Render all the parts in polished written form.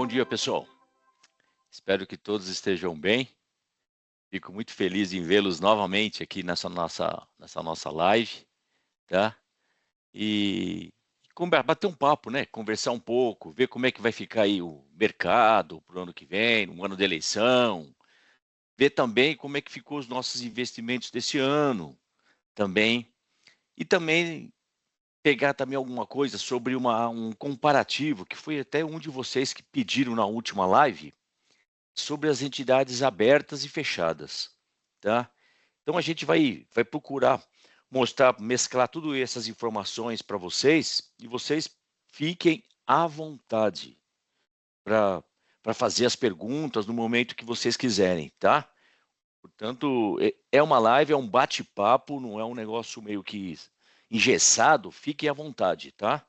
Bom dia, pessoal. Espero que todos estejam bem. Fico muito feliz em vê-los novamente aqui nessa nossa live, tá? E bater um papo, né? Conversar um pouco, ver como é que vai ficar aí o mercado para o ano que vem, no ano da eleição. Ver também como é que ficou os nossos investimentos desse ano também. E também pegar também alguma coisa sobre um comparativo, que foi até um de vocês que pediram na última live, sobre as entidades abertas e fechadas, tá? Então a gente vai procurar mostrar, mesclar tudo essas informações para vocês e vocês fiquem à vontade para fazer as perguntas no momento que vocês quiserem, tá? Portanto, é uma live, é um bate-papo, não é um negócio meio que engessado, fiquem à vontade, tá?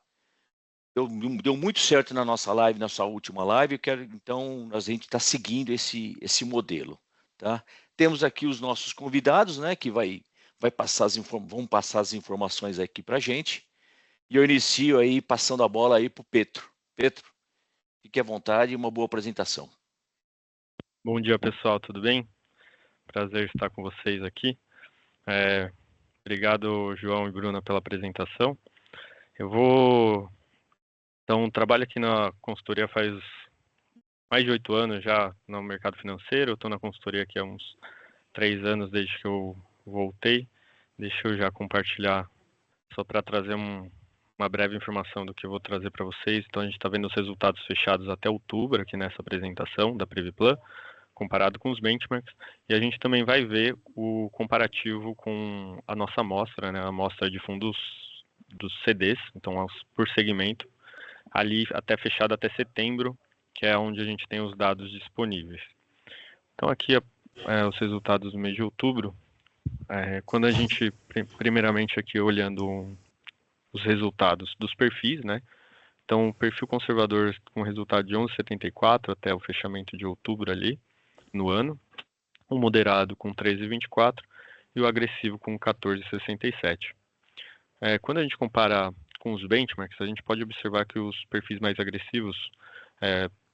Deu muito certo na nossa live, nossa última live, eu quero, então, a gente está seguindo esse modelo, tá? Temos aqui os nossos convidados, né, que vão passar as informações aqui para a gente, e eu inicio aí, passando a bola aí para o Petro. Petro, fique à vontade e uma boa apresentação. Bom dia, pessoal, tudo bem? Prazer estar com vocês aqui. Obrigado, João e Bruna, pela apresentação. Trabalho aqui na consultoria faz mais de 8 anos já no mercado financeiro. Eu estou na consultoria aqui há uns 3 anos desde que eu voltei. Deixa eu já compartilhar, só para trazer uma breve informação do que eu vou trazer para vocês. Então, a gente está vendo os resultados fechados até outubro aqui nessa apresentação da Previplan, comparado com os benchmarks, e a gente também vai ver o comparativo com a nossa amostra, né, a amostra de fundos dos CDs, então por segmento, ali até fechado até setembro, que é onde a gente tem os dados disponíveis. Então aqui os resultados do mês de outubro, quando a gente, primeiramente aqui olhando os resultados dos perfis, né, então o perfil conservador com resultado de 11,74 até o fechamento de outubro ali, no ano, o moderado com 13,24 e o agressivo com 14,67. Quando a gente compara com os benchmarks, a gente pode observar que os perfis mais agressivos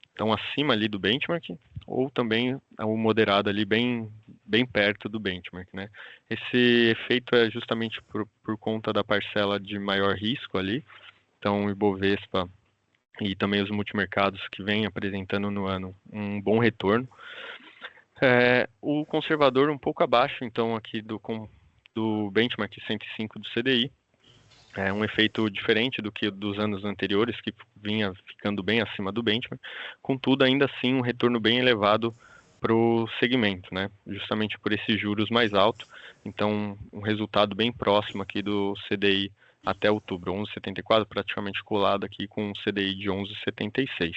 estão acima ali do benchmark, ou também o moderado ali bem perto do benchmark, né? Esse efeito é justamente por conta da parcela de maior risco ali, então o Ibovespa e também os multimercados que vêm apresentando no ano um bom retorno. O conservador um pouco abaixo, então, aqui do benchmark 105 do CDI. É um efeito diferente do que dos anos anteriores, que vinha ficando bem acima do benchmark. Contudo, ainda assim, um retorno bem elevado para o segmento, né? Justamente por esses juros mais altos. Então, um resultado bem próximo aqui do CDI até outubro, 11,74, praticamente colado aqui com um CDI de 11,76.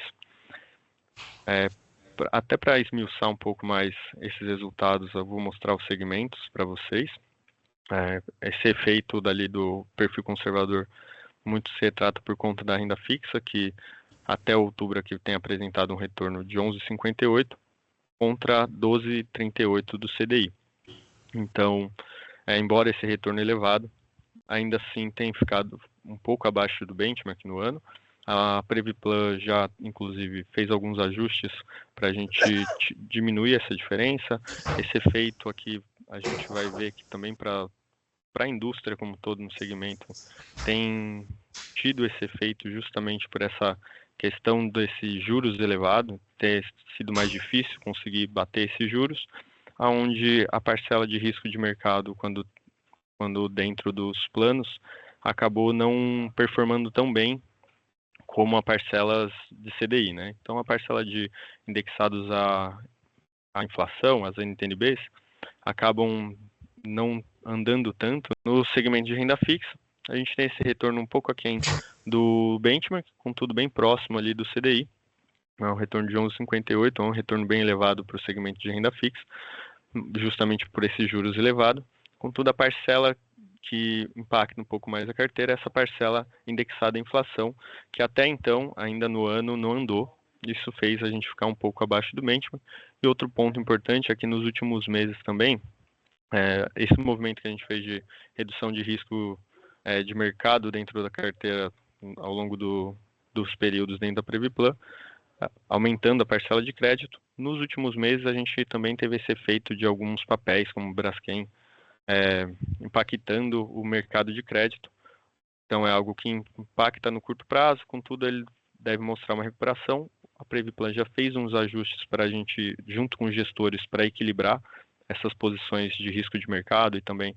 Até para esmiuçar um pouco mais esses resultados, eu vou mostrar os segmentos para vocês. Esse efeito dali do perfil conservador muito se retrata por conta da renda fixa, que até outubro aqui tem apresentado um retorno de 11,58 contra 12,38 do CDI. Então, embora esse retorno elevado, ainda assim tem ficado um pouco abaixo do benchmark no ano. A Previplan já, inclusive, fez alguns ajustes para a gente diminuir essa diferença. Esse efeito aqui a gente vai ver que também para a indústria como todo no segmento tem tido esse efeito justamente por essa questão desses juros elevados, ter sido mais difícil conseguir bater esses juros, aonde a parcela de risco de mercado, quando dentro dos planos, acabou não performando tão bem como a parcelas de CDI, né? Então, a parcela de indexados à inflação, as NTNBs, acabam não andando tanto. No segmento de renda fixa, a gente tem esse retorno um pouco aquém do benchmark, contudo bem próximo ali do CDI. É um retorno de 11,58, é um retorno bem elevado para o segmento de renda fixa, justamente por esses juros elevados. Contudo, a parcela que impacta um pouco mais a carteira é essa parcela indexada à inflação, que até então, ainda no ano, não andou. Isso fez a gente ficar um pouco abaixo do benchmark. E outro ponto importante é que nos últimos meses também, esse movimento que a gente fez de redução de risco de mercado dentro da carteira ao longo dos períodos dentro da Previplan, aumentando a parcela de crédito. Nos últimos meses, a gente também teve esse efeito de alguns papéis, como o Braskem, impactando o mercado de crédito. Então, é algo que impacta no curto prazo, contudo, ele deve mostrar uma recuperação. A Previplan já fez uns ajustes para a gente, junto com os gestores, para equilibrar essas posições de risco de mercado e também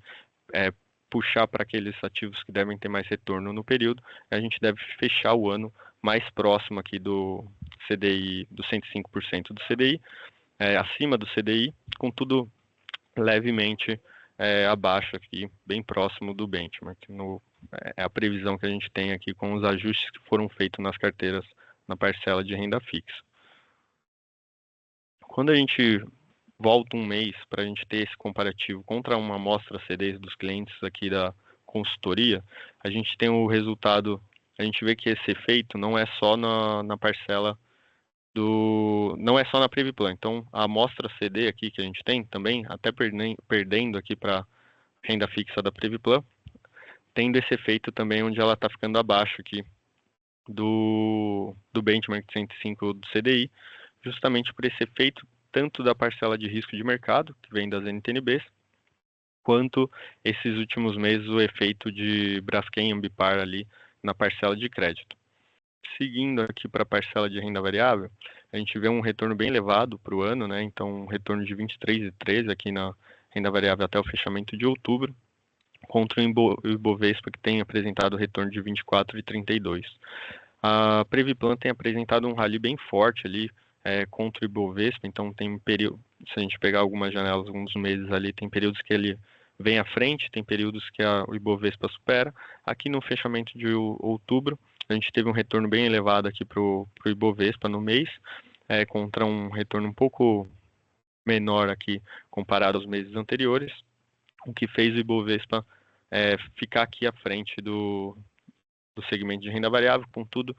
puxar para aqueles ativos que devem ter mais retorno no período. A gente deve fechar o ano mais próximo aqui do CDI, do 105% do CDI, acima do CDI, contudo levemente abaixo aqui, bem próximo do benchmark. É a previsão que a gente tem aqui com os ajustes que foram feitos nas carteiras na parcela de renda fixa. Quando a gente volta um mês para a gente ter esse comparativo contra uma amostra CDs dos clientes aqui da consultoria, a gente tem o resultado, a gente vê que esse efeito não é só na parcela não é só na Previplan. Então, a amostra CD aqui que a gente tem também, até perdendo aqui para renda fixa da Previplan, tendo esse efeito também onde ela está ficando abaixo aqui do benchmark de 105 do CDI, justamente por esse efeito tanto da parcela de risco de mercado, que vem das NTNBs, quanto esses últimos meses o efeito de Braskem e Ambipar ali na parcela de crédito. Seguindo aqui para a parcela de renda variável, a gente vê um retorno bem elevado para o ano, né? Então, um retorno de 23,13 aqui na renda variável até o fechamento de outubro, contra o Ibovespa, que tem apresentado retorno de 24,32. A Previplan tem apresentado um rally bem forte ali contra o Ibovespa, então tem período, se a gente pegar algumas janelas, alguns meses ali, tem períodos que ele vem à frente, tem períodos que o Ibovespa supera. Aqui no fechamento de outubro, a gente teve um retorno bem elevado aqui para o Ibovespa no mês, contra um retorno um pouco menor aqui comparado aos meses anteriores, o que fez o Ibovespa ficar aqui à frente do segmento de renda variável. Contudo,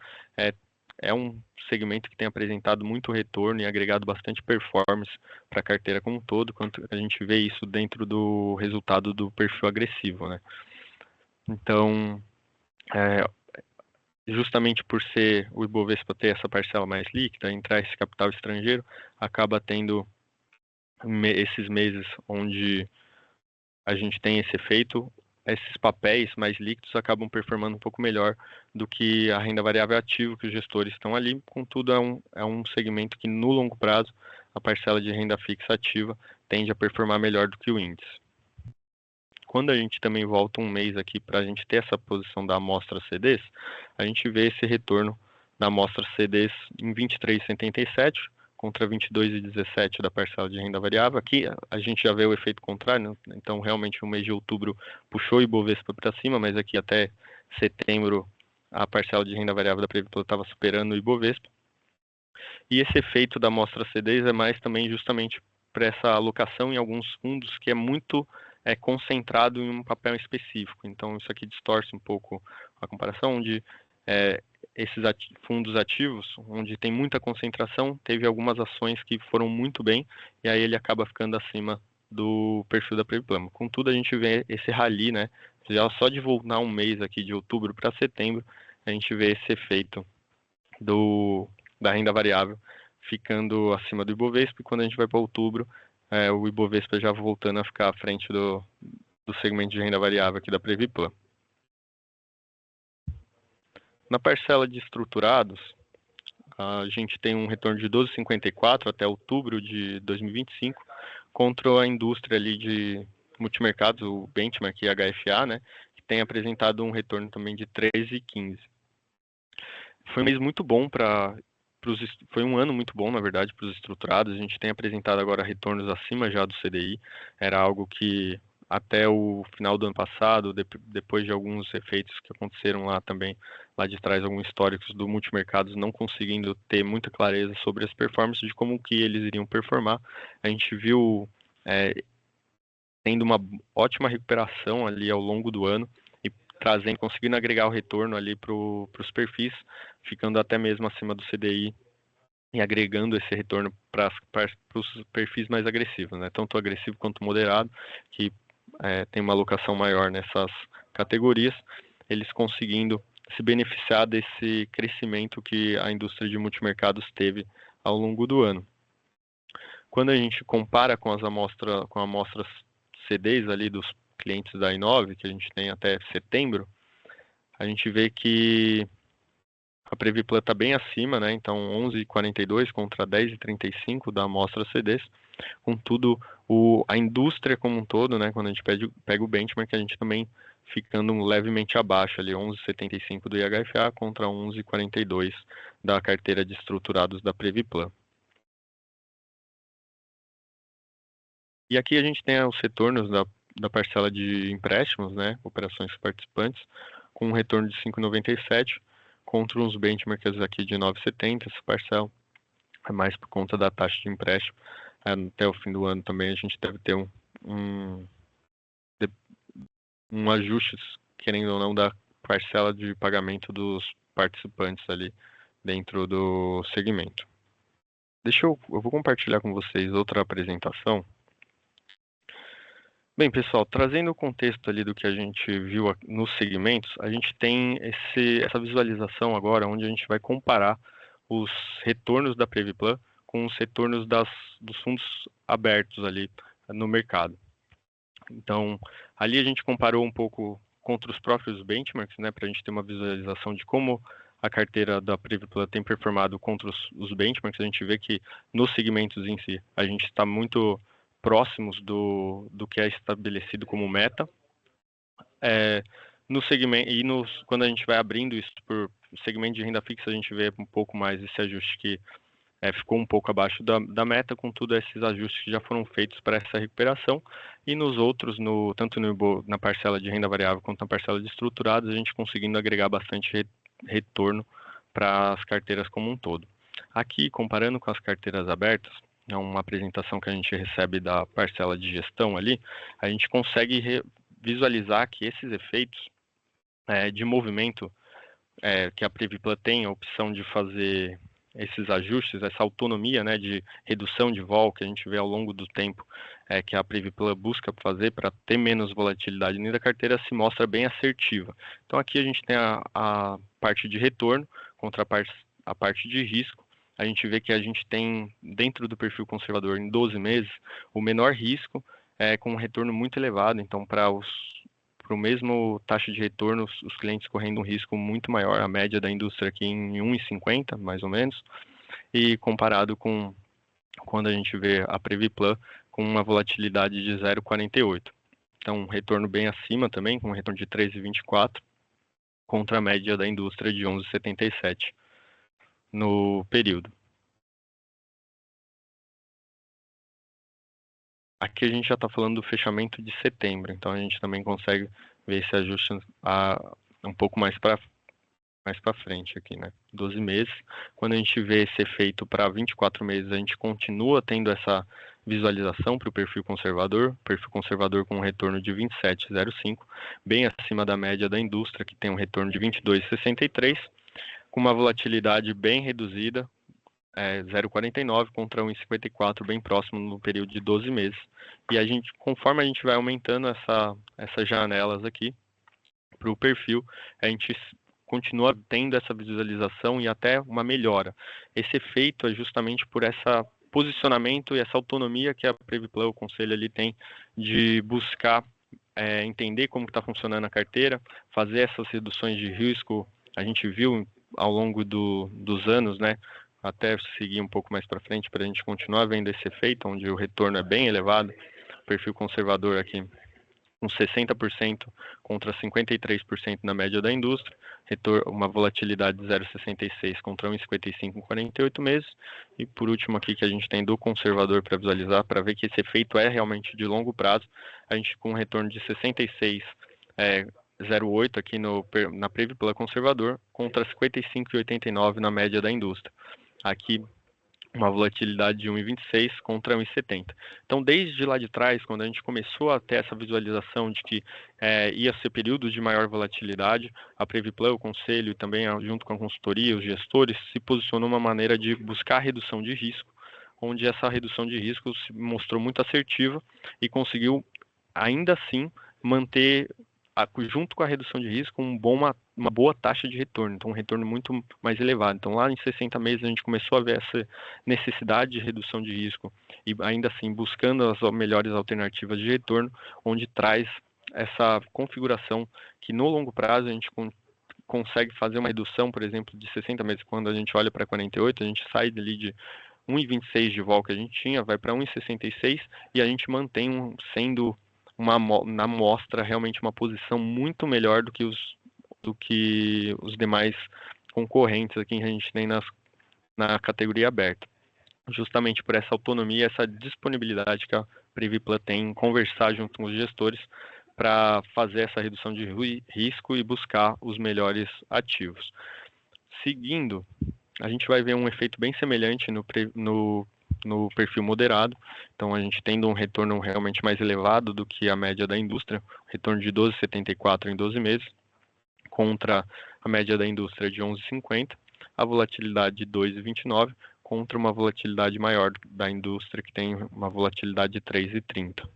é um segmento que tem apresentado muito retorno e agregado bastante performance para a carteira como um todo, quanto a gente vê isso dentro do resultado do perfil agressivo, né? Então, justamente por ser o Ibovespa ter essa parcela mais líquida, entrar esse capital estrangeiro, acaba tendo esses meses onde a gente tem esse efeito, esses papéis mais líquidos acabam performando um pouco melhor do que a renda variável ativa que os gestores estão ali. Contudo, é um segmento que no longo prazo a parcela de renda fixa ativa tende a performar melhor do que o índice. Quando a gente também volta um mês aqui para a gente ter essa posição da amostra CDs, a gente vê esse retorno da amostra CDs em 23,77 contra 22,17 da parcela de renda variável. Aqui a gente já vê o efeito contrário, né? Então realmente o mês de outubro puxou o Ibovespa para cima, mas aqui até setembro a parcela de renda variável da Previplan estava superando o Ibovespa. E esse efeito da amostra CDs é mais também justamente para essa alocação em alguns fundos que é muito concentrado em um papel específico. Então isso aqui distorce um pouco a comparação, onde esses fundos ativos, onde tem muita concentração, teve algumas ações que foram muito bem, e aí ele acaba ficando acima do perfil da Previplan. Contudo, a gente vê esse rally, né? Já só de voltar um mês aqui de outubro para setembro, a gente vê esse efeito da renda variável ficando acima do Ibovespa, e quando a gente vai para outubro, o Ibovespa já voltando a ficar à frente do segmento de renda variável aqui da Previplan. Na parcela de estruturados, a gente tem um retorno de 12,54 até outubro de 2025, contra a indústria ali de multimercados, o benchmark e HFA, né, que tem apresentado um retorno também de 13,15. Foi um mês muito bom foi um ano muito bom, na verdade, para os estruturados. A gente tem apresentado agora retornos acima já do CDI. Era algo que até o final do ano passado, depois de alguns efeitos que aconteceram lá também, lá de trás, alguns históricos do multimercados não conseguindo ter muita clareza sobre as performances, de como que eles iriam performar. A gente viu tendo uma ótima recuperação ali ao longo do ano e conseguindo agregar o retorno ali para os perfis, ficando até mesmo acima do CDI e agregando esse retorno para os perfis mais agressivos, né? Tanto agressivo quanto moderado, que tem uma alocação maior nessas categorias, eles conseguindo se beneficiar desse crescimento que a indústria de multimercados teve ao longo do ano. Quando a gente compara com amostras CDs ali dos clientes da Inove, que a gente tem até setembro, a gente vê que a Previplan está bem acima, né? Então 11,42 contra 10,35 da amostra CDs. Contudo, a indústria como um todo, né? Quando a gente pega o benchmark, a gente também ficando levemente abaixo ali, 11,75 do IHFA contra 11,42 da carteira de estruturados da Previplan. E aqui a gente tem os retornos da parcela de empréstimos, né? Operações participantes, com um retorno de 5,97 contra uns benchmarks aqui de 9,70. Essa parcela é mais por conta da taxa de empréstimo. Até o fim do ano também a gente deve ter um ajuste, querendo ou não, da parcela de pagamento dos participantes ali dentro do segmento. Eu vou compartilhar com vocês outra apresentação. Bem, pessoal, trazendo o contexto ali do que a gente viu nos segmentos, a gente tem essa visualização agora, onde a gente vai comparar os retornos da Previplan com os retornos dos fundos abertos ali no mercado. Então, ali a gente comparou um pouco contra os próprios benchmarks, né, para a gente ter uma visualização de como a carteira da Previplan tem performado contra os benchmarks. A gente vê que nos segmentos em si, a gente está muito próximos do que é estabelecido como meta. No segmento, quando a gente vai abrindo isso por segmento de renda fixa, a gente vê um pouco mais esse ajuste que ficou um pouco abaixo da meta, contudo, esses ajustes que já foram feitos para essa recuperação. E nos outros, tanto na parcela de renda variável quanto na parcela de estruturados, a gente conseguindo agregar bastante retorno para as carteiras como um todo. Aqui, comparando com as carteiras abertas, é uma apresentação que a gente recebe da parcela de gestão ali, a gente consegue visualizar que esses efeitos de movimento que a Previplan tem a opção de fazer esses ajustes, essa autonomia, né, de redução de vol que a gente vê ao longo do tempo que a Previplan busca fazer para ter menos volatilidade dentro da carteira, se mostra bem assertiva. Então aqui a gente tem a parte de retorno contra a parte de risco. A gente vê que a gente tem, dentro do perfil conservador, em 12 meses, o menor risco com um retorno muito elevado. Então, para o mesmo taxa de retorno, os clientes correndo um risco muito maior, a média da indústria aqui em 1,50, mais ou menos, e comparado com quando a gente vê a Previplan com uma volatilidade de 0,48. Então, um retorno bem acima também, com um retorno de 3,24, contra a média da indústria de 11,77 no período. Aqui a gente já está falando do fechamento de setembro, então a gente também consegue ver esse ajuste um pouco mais para frente aqui, né? 12 meses. Quando a gente vê esse efeito para 24 meses, a gente continua tendo essa visualização para o perfil conservador com um retorno de 27,05, bem acima da média da indústria, que tem um retorno de 22,63, com uma volatilidade bem reduzida, 0,49 contra 1,54, bem próximo no período de 12 meses. E conforme a gente vai aumentando essas janelas aqui para o perfil, a gente continua tendo essa visualização e até uma melhora. Esse efeito é justamente por esse posicionamento e essa autonomia que a Previplan, o conselho ali tem de buscar entender como está funcionando a carteira, fazer essas reduções de risco. A gente viu ao longo dos anos, né, até seguir um pouco mais para frente, para a gente continuar vendo esse efeito, onde o retorno é bem elevado, perfil conservador aqui com 60% contra 53% na média da indústria, uma volatilidade de 0,66 contra 1,55 em 48 meses, e por último aqui que a gente tem do conservador para visualizar, para ver que esse efeito é realmente de longo prazo, a gente com um retorno de 66,08 aqui na Previplan conservador, contra 55,89 na média da indústria. Aqui uma volatilidade de 1,26 contra 1,70. Então, desde lá de trás, quando a gente começou a ter essa visualização de que ia ser períodos de maior volatilidade, a Previplan, o conselho e também junto com a consultoria, os gestores, se posicionou uma maneira de buscar redução de risco, onde essa redução de risco se mostrou muito assertiva e conseguiu, ainda assim, manter junto com a redução de risco, uma boa taxa de retorno, então um retorno muito mais elevado. Então lá em 60 meses a gente começou a ver essa necessidade de redução de risco e ainda assim buscando as melhores alternativas de retorno, onde traz essa configuração que no longo prazo a gente consegue fazer uma redução, por exemplo, de 60 meses. Quando a gente olha para 48, a gente sai dali de 1,26 de vol que a gente tinha, vai para 1,66 e a gente mantém sendo na mostra realmente uma posição muito melhor do que os demais concorrentes aqui que a gente tem na categoria aberta. Justamente por essa autonomia, essa disponibilidade que a Previplan tem em conversar junto com os gestores para fazer essa redução de risco e buscar os melhores ativos. Seguindo, a gente vai ver um efeito bem semelhante no perfil moderado, então a gente tendo um retorno realmente mais elevado do que a média da indústria, retorno de 12,74 em 12 meses, contra a média da indústria de 11,50, a volatilidade de 2,29 contra uma volatilidade maior da indústria, que tem uma volatilidade de 3,30.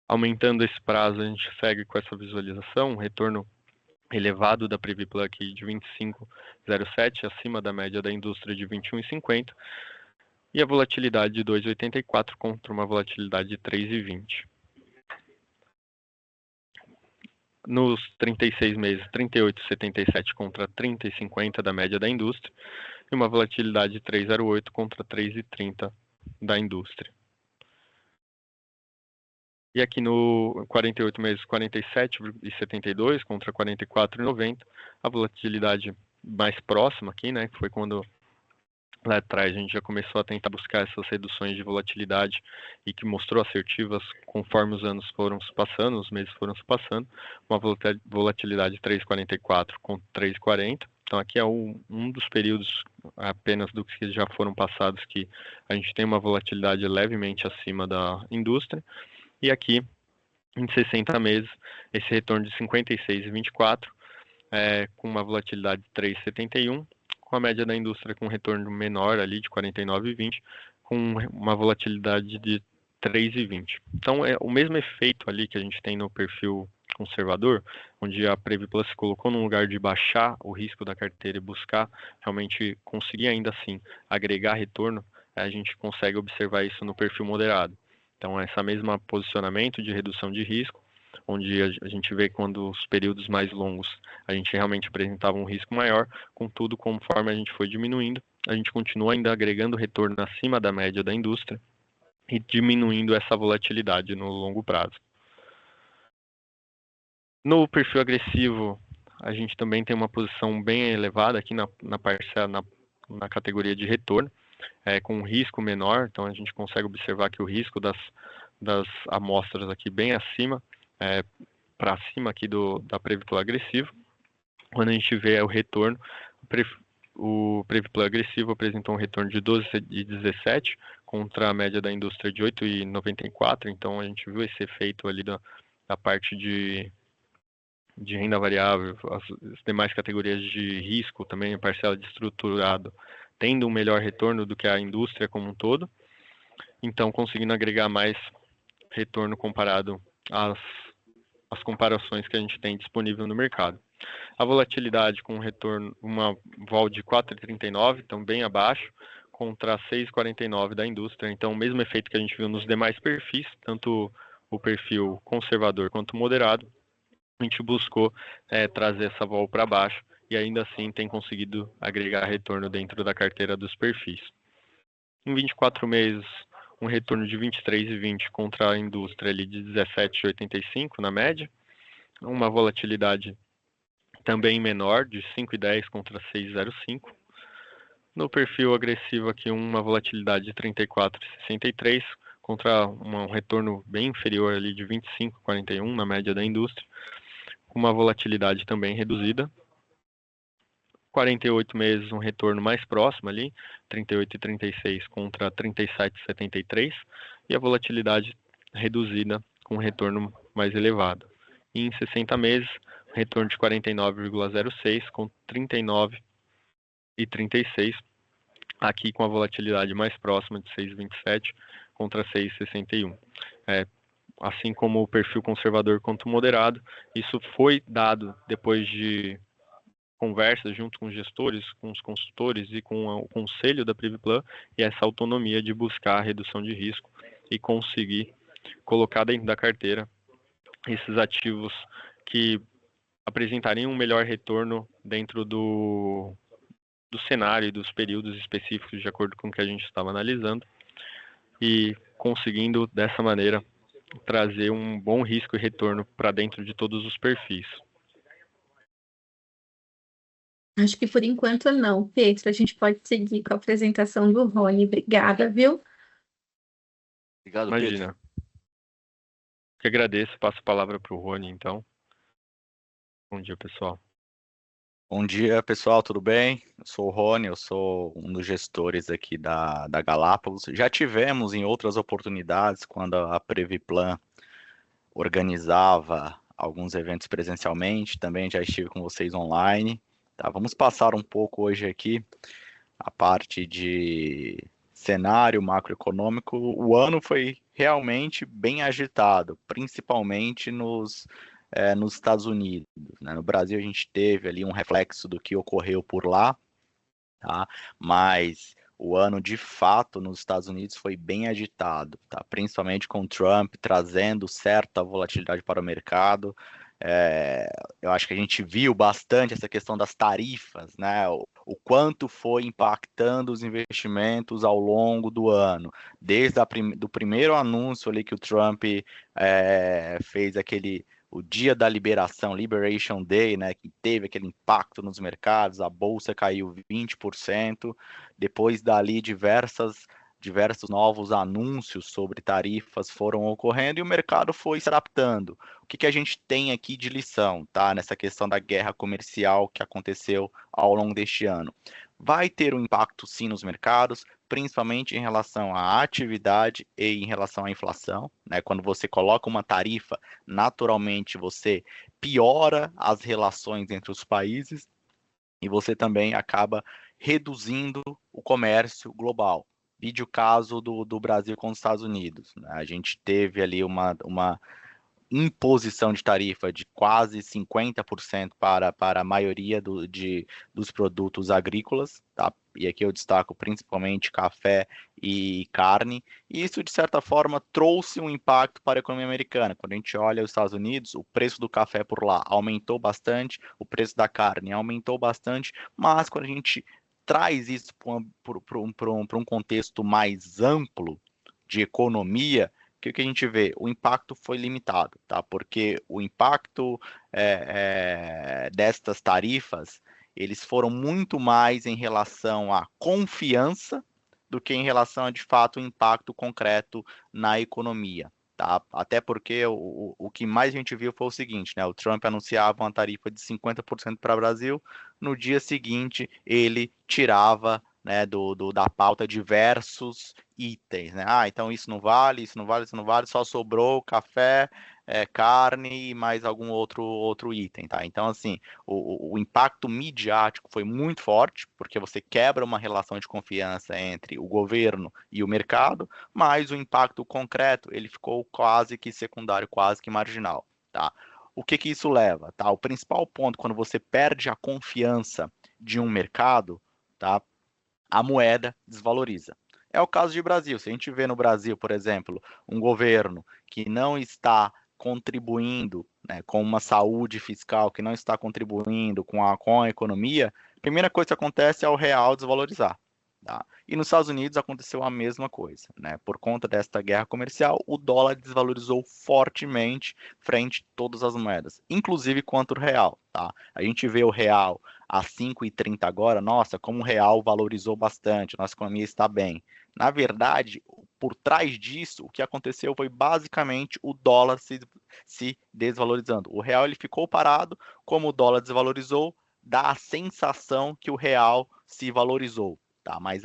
Aumentando esse prazo, a gente segue com essa visualização, um retorno elevado da Previplan aqui de 25,07, acima da média da indústria de 21,50, e a volatilidade de 2,84 contra uma volatilidade de 3,20. Nos 36 meses, 38,77 contra 30,50 da média da indústria, e uma volatilidade de 3,08 contra 3,30 da indústria. E aqui no 48 meses, 47,72 contra 44,90, a volatilidade mais próxima aqui, né, que foi quando lá atrás a gente já começou a tentar buscar essas reduções de volatilidade e que mostrou assertivas conforme os anos foram se passando, os meses foram se passando, uma volatilidade de 3,44 contra 3,40. Então aqui é um dos períodos apenas do que já foram passados que a gente tem uma volatilidade levemente acima da indústria. E aqui, em 60 meses, esse retorno de 56,24, com uma volatilidade de 3,71, com a média da indústria com um retorno menor ali de 49,20, com uma volatilidade de 3,20. Então, é o mesmo efeito ali que a gente tem no perfil conservador, onde a Previplan se colocou num lugar de baixar o risco da carteira e buscar realmente conseguir ainda assim agregar retorno, a gente consegue observar isso no perfil moderado. Então, esse mesmo posicionamento de redução de risco, onde a gente vê quando os períodos mais longos a gente realmente apresentava um risco maior, contudo, conforme a gente foi diminuindo, a gente continua ainda agregando retorno acima da média da indústria e diminuindo essa volatilidade no longo prazo. No perfil agressivo, a gente também tem uma posição bem elevada aqui na parcela, na categoria de retorno, com um risco menor, então a gente consegue observar que o risco das amostras aqui bem acima, para cima aqui da Previplan agressivo. Quando a gente vê o retorno, o Previplan agressivo apresentou um retorno de 12,17 contra a média da indústria de 8,94, então a gente viu esse efeito ali da parte de renda variável, as demais categorias de risco também, a parcela de estruturado, tendo um melhor retorno do que a indústria como um todo, então conseguindo agregar mais retorno comparado às comparações que a gente tem disponível no mercado. A volatilidade com retorno, uma vol de 4,39, então bem abaixo, contra 6,49 da indústria, então o mesmo efeito que a gente viu nos demais perfis, tanto o perfil conservador quanto moderado, a gente buscou trazer essa vol para baixo e ainda assim tem conseguido agregar retorno dentro da carteira dos perfis. Em 24 meses, um retorno de 23,20 contra a indústria ali de 17,85 na média, uma volatilidade também menor, de 5,10 contra 6,05. No perfil agressivo aqui, uma volatilidade de 34,63 contra um retorno bem inferior ali de 25,41 na média da indústria, com uma volatilidade também reduzida. 48 meses, um retorno mais próximo ali, 38,36 contra 37,73, e a volatilidade reduzida com um retorno mais elevado. E em 60 meses, retorno de 49,06 com 39,36, aqui com a volatilidade mais próxima de 6,27 contra 6,61. assim como o perfil conservador quanto moderado. Isso foi dado depois de conversas junto com os gestores, com os consultores e com o conselho da Priviplan, e essa autonomia de buscar a redução de risco e conseguir colocar dentro da carteira esses ativos que apresentariam um melhor retorno dentro do cenário e dos períodos específicos de acordo com o que a gente estava analisando, e conseguindo dessa maneira trazer um bom risco e retorno para dentro de todos os perfis. Acho que por enquanto não, Pedro. A gente pode seguir com a apresentação do Rony. Obrigada, viu? Obrigado, Imagina. Pedro. Que agradeço, passo a palavra para o Rony, então. Bom dia, pessoal. Bom dia, pessoal, tudo bem? Eu sou o Rony, eu sou um dos gestores aqui da Galápagos. Já tivemos em outras oportunidades, quando a Previplan organizava alguns eventos presencialmente, também já estive com vocês online. Tá, vamos passar um pouco hoje aqui a parte de cenário macroeconômico. O ano foi realmente bem agitado, principalmente nos Estados Unidos, né? No Brasil a gente teve ali um reflexo do que ocorreu por lá, tá? Mas o ano de fato nos Estados Unidos foi bem agitado, tá? Principalmente com Trump trazendo certa volatilidade para o mercado. Eu acho que a gente viu bastante essa questão das tarifas, né? O quanto foi impactando os investimentos ao longo do ano, desde do primeiro anúncio ali que o Trump fez o dia da liberação, Liberation Day, né, que teve aquele impacto nos mercados, a bolsa caiu 20%, depois dali diversos novos anúncios sobre tarifas foram ocorrendo e o mercado foi se adaptando. O que a gente tem aqui de lição, tá, nessa questão da guerra comercial que aconteceu ao longo deste ano? Vai ter um impacto sim nos mercados, principalmente em relação à atividade e em relação à inflação, né? Quando você coloca uma tarifa, naturalmente você piora as relações entre os países e você também acaba reduzindo o comércio global. Vide o caso do Brasil com os Estados Unidos, né? A gente teve ali uma imposição de tarifa de quase 50% para a maioria dos produtos agrícolas, tá? E aqui eu destaco principalmente café e carne, e isso de certa forma trouxe um impacto para a economia americana. Quando a gente olha os Estados Unidos, o preço do café por lá aumentou bastante, o preço da carne aumentou bastante, mas quando a gente traz isso para um contexto mais amplo de economia, que a gente vê? O impacto foi limitado, tá? Porque o impacto destas tarifas, eles foram muito mais em relação à confiança do que em relação a, de fato, o impacto concreto na economia. Tá? Até porque o que mais a gente viu foi o seguinte, né? O Trump anunciava uma tarifa de 50% para o Brasil, no dia seguinte ele tirava, né, da pauta diversos itens, né? Ah, então isso não vale, isso não vale, isso não vale, só sobrou café, carne e mais algum outro item, tá? Então, assim, o impacto midiático foi muito forte, porque você quebra uma relação de confiança entre o governo e o mercado, mas o impacto concreto, ele ficou quase que secundário, quase que marginal, tá? O que isso leva, tá? O principal ponto, quando você perde a confiança de um mercado, tá? A moeda desvaloriza. É o caso de Brasil. Se a gente vê no Brasil, por exemplo, um governo que não está contribuindo, né, com uma saúde fiscal, que não está contribuindo com a economia, a primeira coisa que acontece é o real desvalorizar. Tá? E nos Estados Unidos aconteceu a mesma coisa, né? Por conta desta guerra comercial, o dólar desvalorizou fortemente frente a todas as moedas, inclusive contra o real. Tá? A gente vê o real a 5,30 agora, nossa, como o real valorizou bastante, nossa economia está bem. Na verdade, por trás disso, o que aconteceu foi basicamente o dólar se desvalorizando. O real ele ficou parado, como o dólar desvalorizou, dá a sensação que o real se valorizou. Tá? Mas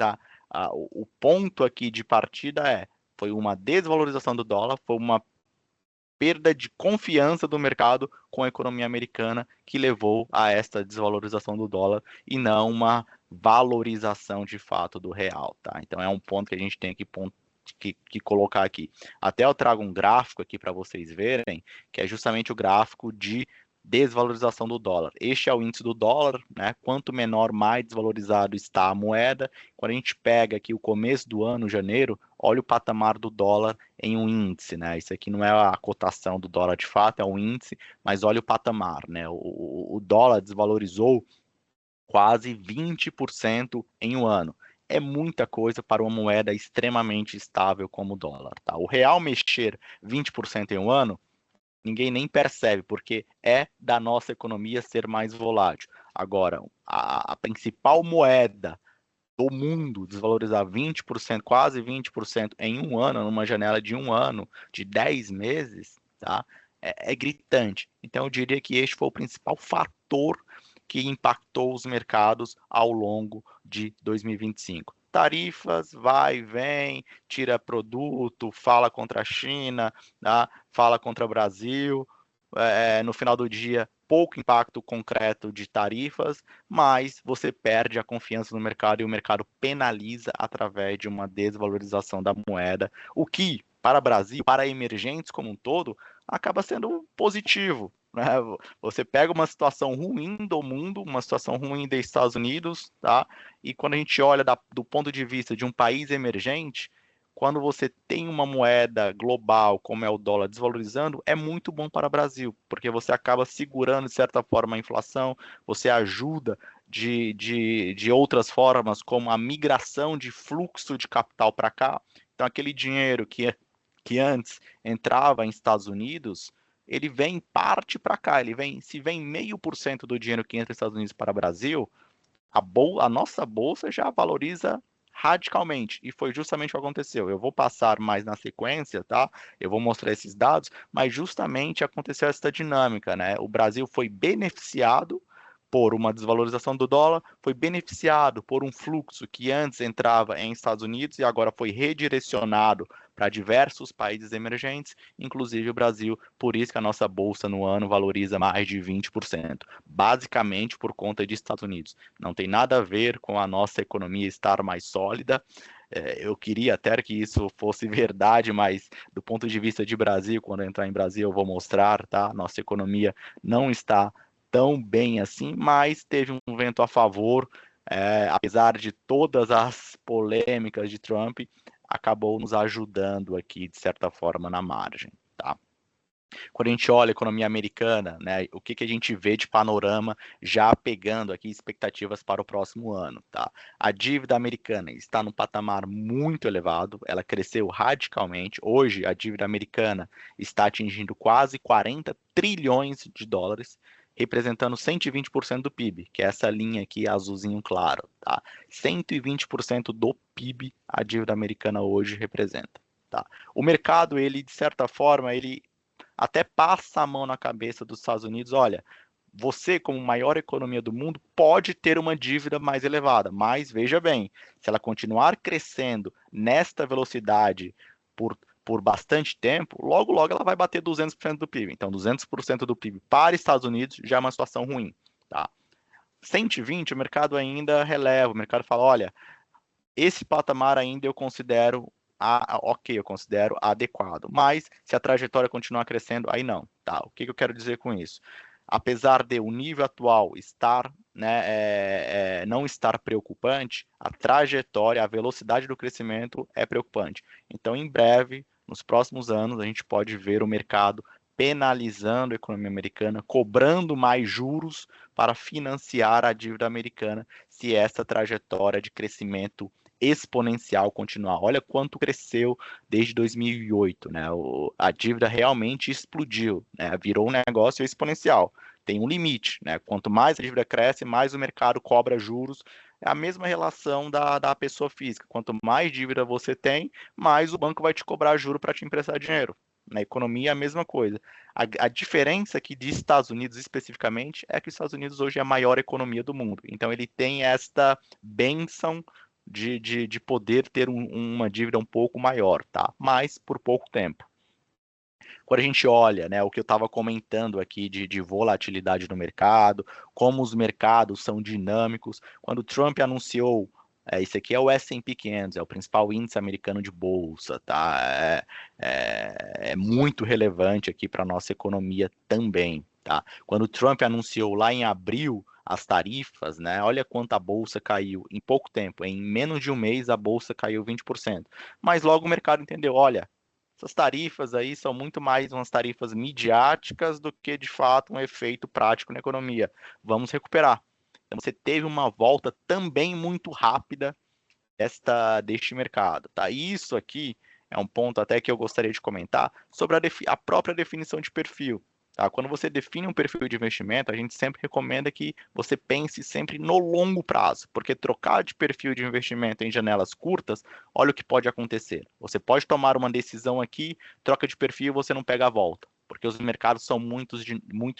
o ponto aqui de partida foi uma desvalorização do dólar, foi uma perda de confiança do mercado com a economia americana que levou a esta desvalorização do dólar e não uma valorização de fato do real, tá? Então é um ponto que a gente tem que que colocar aqui. Até eu trago um gráfico aqui para vocês verem, que é justamente o gráfico de desvalorização do dólar. Este é o índice do dólar, né? Quanto menor, mais desvalorizado está a moeda. Quando a gente pega aqui o começo do ano, janeiro, olha o patamar do dólar em um índice, né? Isso aqui não é a cotação do dólar de fato, é um índice, mas olha o patamar, né? O dólar desvalorizou quase 20% em um ano. É muita coisa para uma moeda extremamente estável como o dólar, tá? O real mexer 20% em um ano, ninguém nem percebe, porque é da nossa economia ser mais volátil. Agora, a principal moeda do mundo desvalorizar 20%, quase 20% em um ano, numa janela de um ano, de 10 meses, tá? É gritante. Então, eu diria que este foi o principal fator que impactou os mercados ao longo de 2025. Tarifas, vai e vem, tira produto, fala contra a China, tá? Fala contra o Brasil. No final do dia, pouco impacto concreto de tarifas, mas você perde a confiança no mercado e o mercado penaliza através de uma desvalorização da moeda, o que, para o Brasil, para emergentes como um todo, acaba sendo positivo. Né? Você pega uma situação ruim do mundo, uma situação ruim dos Estados Unidos, tá? E quando a gente olha do ponto de vista de um país emergente, quando você tem uma moeda global, como é o dólar, desvalorizando, é muito bom para o Brasil, porque você acaba segurando, de certa forma, a inflação, você ajuda de outras formas, como a migração de fluxo de capital para cá. Então, aquele dinheiro que antes entrava em Estados Unidos, ele vem parte para cá, se vem 0,5% do dinheiro que entra nos Estados Unidos para o Brasil, a nossa bolsa já valoriza radicalmente, e foi justamente o que aconteceu. Eu vou passar mais na sequência, tá? Eu vou mostrar esses dados, mas justamente aconteceu essa dinâmica, né? O Brasil foi beneficiado por uma desvalorização do dólar, foi beneficiado por um fluxo que antes entrava em Estados Unidos e agora foi redirecionado para diversos países emergentes, inclusive o Brasil, por isso que a nossa bolsa no ano valoriza mais de 20%, basicamente por conta de Estados Unidos. Não tem nada a ver com a nossa economia estar mais sólida. Eu queria até que isso fosse verdade, mas do ponto de vista de Brasil, quando eu entrar em Brasil eu vou mostrar, tá? Nossa economia não está tão bem assim, mas teve um vento a favor, apesar de todas as polêmicas de Trump, acabou nos ajudando aqui, de certa forma, na margem, tá? Quando a gente olha a economia americana, né, o que a gente vê de panorama, já pegando aqui expectativas para o próximo ano, tá? A dívida americana está num patamar muito elevado, ela cresceu radicalmente. Hoje, a dívida americana está atingindo quase 40 trilhões de dólares, representando 120% do PIB, que é essa linha aqui azulzinho claro, tá? 120% do PIB a dívida americana hoje representa, tá? O mercado, ele, de certa forma, ele até passa a mão na cabeça dos Estados Unidos, olha, você, como maior economia do mundo, pode ter uma dívida mais elevada, mas veja bem, se ela continuar crescendo nesta velocidade por bastante tempo, logo ela vai bater 200% do PIB. Então, 200% do PIB para Estados Unidos já é uma situação ruim, tá? 120, o mercado ainda releva, o mercado fala, olha, esse patamar ainda eu considero ok, eu considero adequado. Mas se a trajetória continuar crescendo, aí não, tá? O que eu quero dizer com isso? Apesar de o nível atual estar, né, não estar preocupante, a trajetória, a velocidade do crescimento é preocupante. Então, em breve, nos próximos anos, a gente pode ver o mercado penalizando a economia americana, cobrando mais juros para financiar a dívida americana, se essa trajetória de crescimento exponencial continuar. Olha quanto cresceu desde 2008, né? A dívida realmente explodiu, né? Virou um negócio exponencial. Tem um limite, né? Quanto mais a dívida cresce, mais o mercado cobra juros. É a mesma relação da pessoa física. Quanto mais dívida você tem, mais o banco vai te cobrar juro para te emprestar dinheiro. Na economia é a mesma coisa. A diferença aqui de Estados Unidos especificamente é que os Estados Unidos hoje é a maior economia do mundo. Então ele tem esta bênção de poder ter uma dívida um pouco maior, tá? Mas por pouco tempo. Quando a gente olha, né, o que eu estava comentando aqui de volatilidade no mercado, como os mercados são dinâmicos, quando o Trump anunciou Isso aqui é o S&P 500, é o principal índice americano de bolsa, tá? É muito relevante aqui para a nossa economia também, tá? Quando o Trump anunciou lá em abril as tarifas, né? Olha quanto a bolsa caiu em pouco tempo, em menos de um mês a bolsa caiu 20%. Mas logo o mercado entendeu, olha, essas tarifas aí são muito mais umas tarifas midiáticas do que de fato um efeito prático na economia. Vamos recuperar. Então você teve uma volta também muito rápida deste mercado, tá? Isso aqui é um ponto até que eu gostaria de comentar sobre a própria definição de perfil. Tá? Quando você define um perfil de investimento, a gente sempre recomenda que você pense sempre no longo prazo, porque trocar de perfil de investimento em janelas curtas, olha o que pode acontecer. Você pode tomar uma decisão aqui, troca de perfil e você não pega a volta, porque os mercados são muito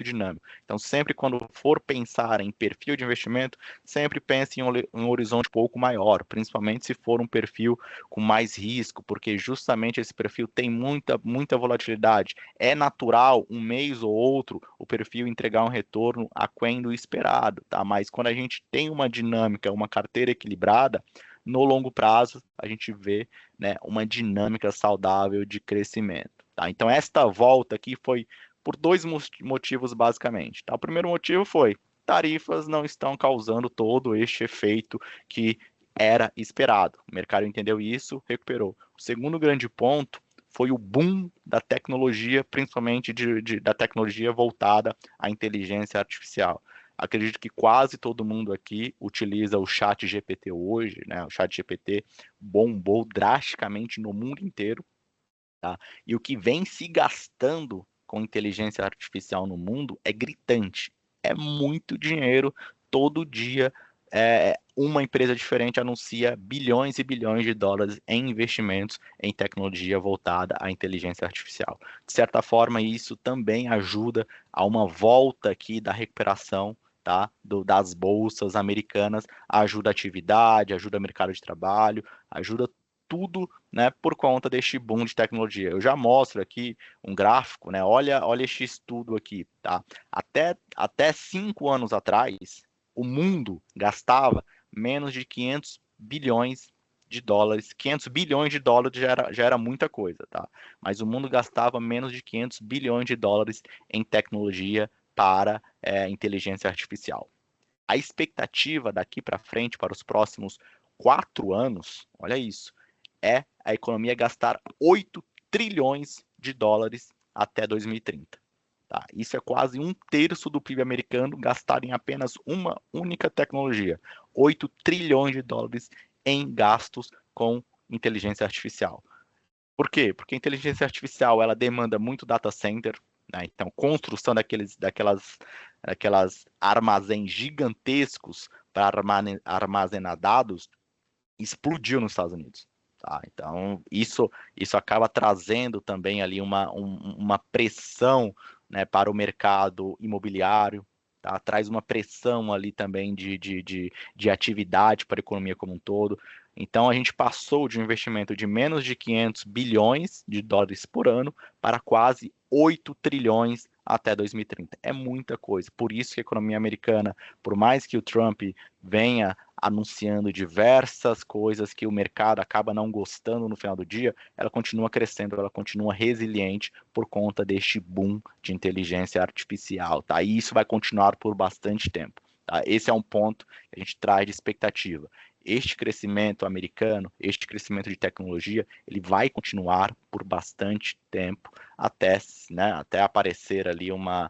dinâmicos. Então, sempre quando for pensar em perfil de investimento, sempre pense em um horizonte um pouco maior, principalmente se for um perfil com mais risco, porque justamente esse perfil tem muita volatilidade. É natural, um mês ou outro, o perfil entregar um retorno aquém do esperado, tá? Mas quando a gente tem uma dinâmica, uma carteira equilibrada, no longo prazo, a gente vê, né, uma dinâmica saudável de crescimento. Tá? Então, esta volta aqui foi por dois motivos, basicamente. Tá? O primeiro motivo foi tarifas não estão causando todo este efeito que era esperado. O mercado entendeu isso, recuperou. O segundo grande ponto foi o boom da tecnologia, principalmente da tecnologia voltada à inteligência artificial. Acredito que quase todo mundo aqui utiliza o chat GPT hoje, né? O chat GPT bombou drasticamente no mundo inteiro, tá? E o que vem se gastando com inteligência artificial no mundo é gritante. É muito dinheiro todo dia. Uma empresa diferente anuncia bilhões e bilhões de dólares em investimentos em tecnologia voltada à inteligência artificial. De certa forma, isso também ajuda a uma volta aqui da recuperação, tá? Das bolsas americanas, ajuda a atividade, ajuda o mercado de trabalho, ajuda tudo, né, por conta deste boom de tecnologia. Eu já mostro aqui um gráfico, né? Olha este estudo aqui, tá? Até 5 anos atrás, o mundo gastava menos de 500 bilhões de dólares. 500 bilhões de dólares já era muita coisa, tá? Mas o mundo gastava menos de 500 bilhões de dólares em tecnologia para inteligência artificial. A expectativa daqui para frente, para os próximos 4 anos, olha isso, é a economia gastar 8 trilhões de dólares até 2030. Tá? Isso é quase 1/3 do PIB americano gastado em apenas uma única tecnologia. 8 trilhões de dólares em gastos com inteligência artificial. Por quê? Porque a inteligência artificial ela demanda muito data center, né? Então, construção daquelas armazéns gigantescos para armazenar dados explodiu nos Estados Unidos. Tá? Então, isso acaba trazendo também ali uma pressão, né, para o mercado imobiliário, tá? Traz uma pressão ali também de atividade para a economia como um todo. Então, a gente passou de um investimento de menos de 500 bilhões de dólares por ano para quase 8 trilhões até 2030. É muita coisa. Por isso que a economia americana, por mais que o Trump venha anunciando diversas coisas que o mercado acaba não gostando no final do dia, ela continua crescendo, ela continua resiliente por conta deste boom de inteligência artificial, tá? E isso vai continuar por bastante tempo, tá? Esse é um ponto que a gente traz de expectativa. Este crescimento americano, este crescimento de tecnologia, ele vai continuar por bastante tempo até aparecer ali uma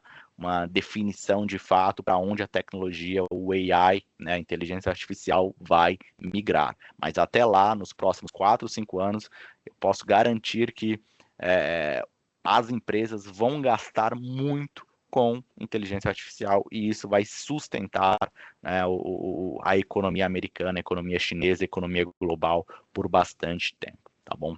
definição de fato para onde a tecnologia, o AI, né, a inteligência artificial vai migrar. Mas até lá, nos próximos 4 ou 5 anos, eu posso garantir que as empresas vão gastar muito com inteligência artificial e isso vai sustentar, né, a economia americana, a economia chinesa, a economia global por bastante tempo, tá bom?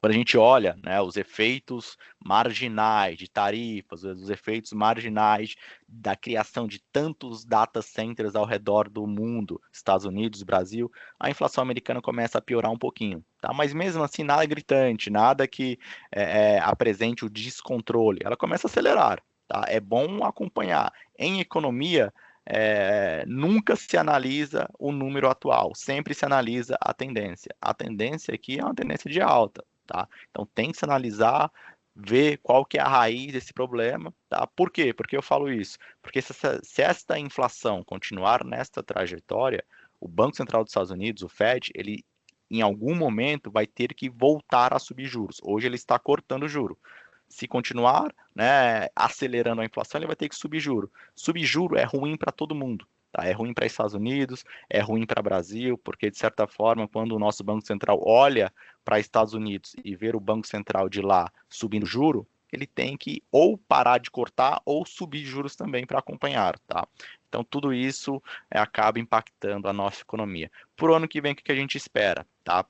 Quando a gente olha, né, os efeitos marginais de tarifas, os efeitos marginais da criação de tantos data centers ao redor do mundo, Estados Unidos, Brasil, a inflação americana começa a piorar um pouquinho. Tá? Mas mesmo assim, nada gritante, nada que apresente o descontrole. Ela começa a acelerar. Tá? É bom acompanhar. Em economia, nunca se analisa o número atual, sempre se analisa a tendência. A tendência aqui é uma tendência de alta, tá? Então tem que se analisar, ver qual que é a raiz desse problema, tá? Por quê? Porque eu falo isso? Porque se esta inflação continuar nesta trajetória, o Banco Central dos Estados Unidos, o Fed, ele em algum momento vai ter que voltar a subir juros. Hoje ele está cortando juro. Se continuar, né, acelerando a inflação, ele vai ter que subir juro. Subir juro é ruim para todo mundo. Tá? É ruim para Estados Unidos, é ruim para o Brasil, porque, de certa forma, quando o nosso Banco Central olha para Estados Unidos e ver o Banco Central de lá subindo juro, ele tem que ou parar de cortar ou subir juros também para acompanhar. Tá? Então, tudo isso acaba impactando a nossa economia. Por ano que vem, o que a gente espera? Tá?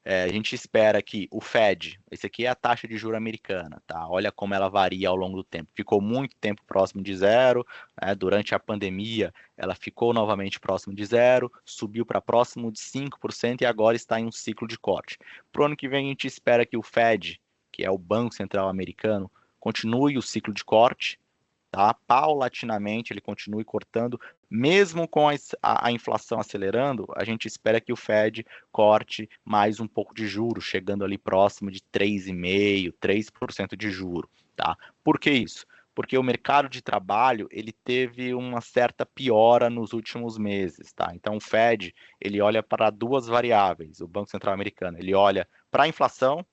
A gente espera que o Fed, esse aqui é a taxa de juros americana, tá? Olha como ela varia ao longo do tempo. Ficou muito tempo próximo de zero, né? Durante a pandemia ela ficou novamente próximo de zero, subiu para próximo de 5% e agora está em um ciclo de corte. Para o ano que vem a gente espera que o Fed, que é o Banco Central americano, continue o ciclo de corte, tá? Paulatinamente ele continue cortando, mesmo com a inflação acelerando, a gente espera que o Fed corte mais um pouco de juros, chegando ali próximo de 3,5%, 3% de juro, tá? Por que isso? Porque o mercado de trabalho ele teve uma certa piora nos últimos meses, tá? Então o Fed ele olha para duas variáveis, o Banco Central americano ele olha para a inflação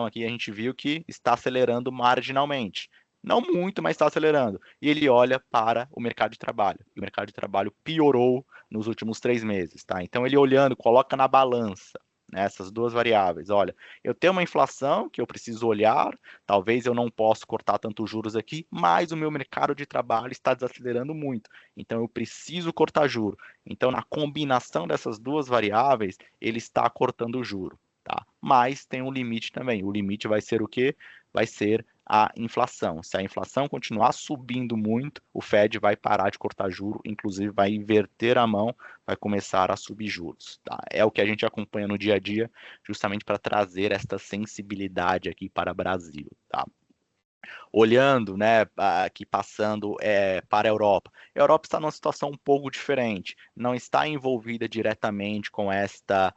aqui a gente viu que está acelerando marginalmente. Não muito, mas está acelerando. E ele olha para o mercado de trabalho. E o mercado de trabalho piorou nos últimos 3 meses. Tá? Então, ele olhando, coloca na balança, né, essas duas variáveis. Olha, eu tenho uma inflação que eu preciso olhar, talvez eu não possa cortar tantos juros aqui, mas o meu mercado de trabalho está desacelerando muito. Então, eu preciso cortar juro. Então, na combinação dessas duas variáveis, ele está cortando o juro. Tá? Mas tem um limite também. O limite vai ser o quê? Vai ser a inflação. Se a inflação continuar subindo muito, o Fed vai parar de cortar juro, inclusive vai inverter a mão, vai começar a subir juros. Tá? É o que a gente acompanha no dia a dia, justamente para trazer esta sensibilidade aqui para o Brasil. Tá? Olhando, né, aqui passando para a Europa está numa situação um pouco diferente, não está envolvida diretamente com esta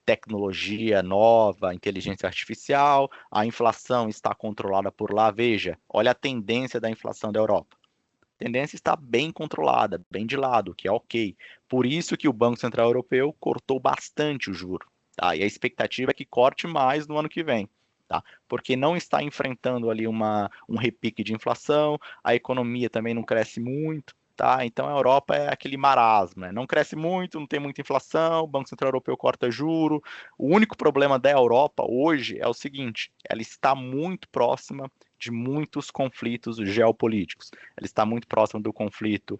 tecnologia nova, inteligência artificial, a inflação está controlada por lá. Veja, olha a tendência da inflação da Europa. A tendência está bem controlada, bem de lado, que é ok. Por isso que o Banco Central Europeu cortou bastante o juro. Tá? E a expectativa é que corte mais no ano que vem. Tá? Porque não está enfrentando ali um repique de inflação, a economia também não cresce muito. Tá? Então a Europa é aquele marasmo, né? Não cresce muito, não tem muita inflação, o Banco Central Europeu corta juro. O único problema da Europa hoje é o seguinte: ela está muito próxima de muitos conflitos geopolíticos. Ela está muito próxima do conflito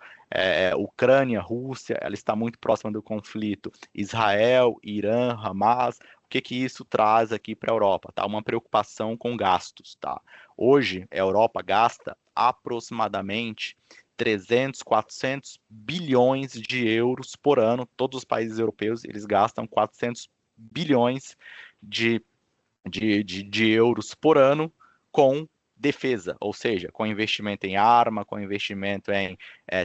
Ucrânia-Rússia, ela está muito próxima do conflito Israel, Irã, Hamas. O que isso traz aqui para a Europa? Tá? Uma preocupação com gastos. Tá? Hoje, a Europa gasta aproximadamente 300, 400 bilhões de euros por ano. Todos os países europeus eles gastam 400 bilhões de euros por ano com defesa, ou seja, com investimento em arma, com investimento em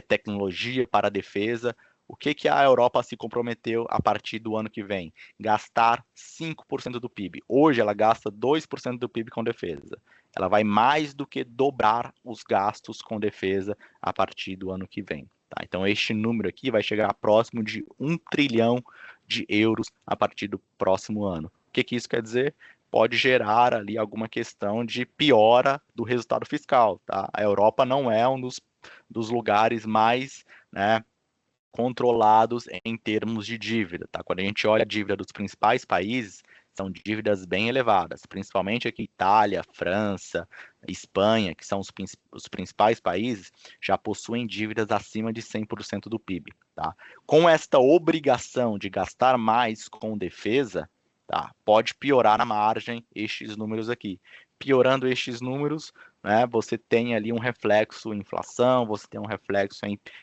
tecnologia para a defesa. O que a Europa se comprometeu a partir do ano que vem? Gastar 5% do PIB. Hoje ela gasta 2% do PIB com defesa. Ela vai mais do que dobrar os gastos com defesa a partir do ano que vem. Tá? Então este número aqui vai chegar próximo de 1 trilhão de euros a partir do próximo ano. O que isso quer dizer? Pode gerar ali alguma questão de piora do resultado fiscal. Tá? A Europa não é um dos lugares mais, né, controlados em termos de dívida. Tá? Quando a gente olha a dívida dos principais países, são dívidas bem elevadas, principalmente aqui Itália, França, Espanha, que são os principais países, já possuem dívidas acima de 100% do PIB. Tá? Com esta obrigação de gastar mais com defesa, tá? Pode piorar na margem estes números aqui. Piorando estes números, né, você tem ali um reflexo em inflação, você tem um reflexo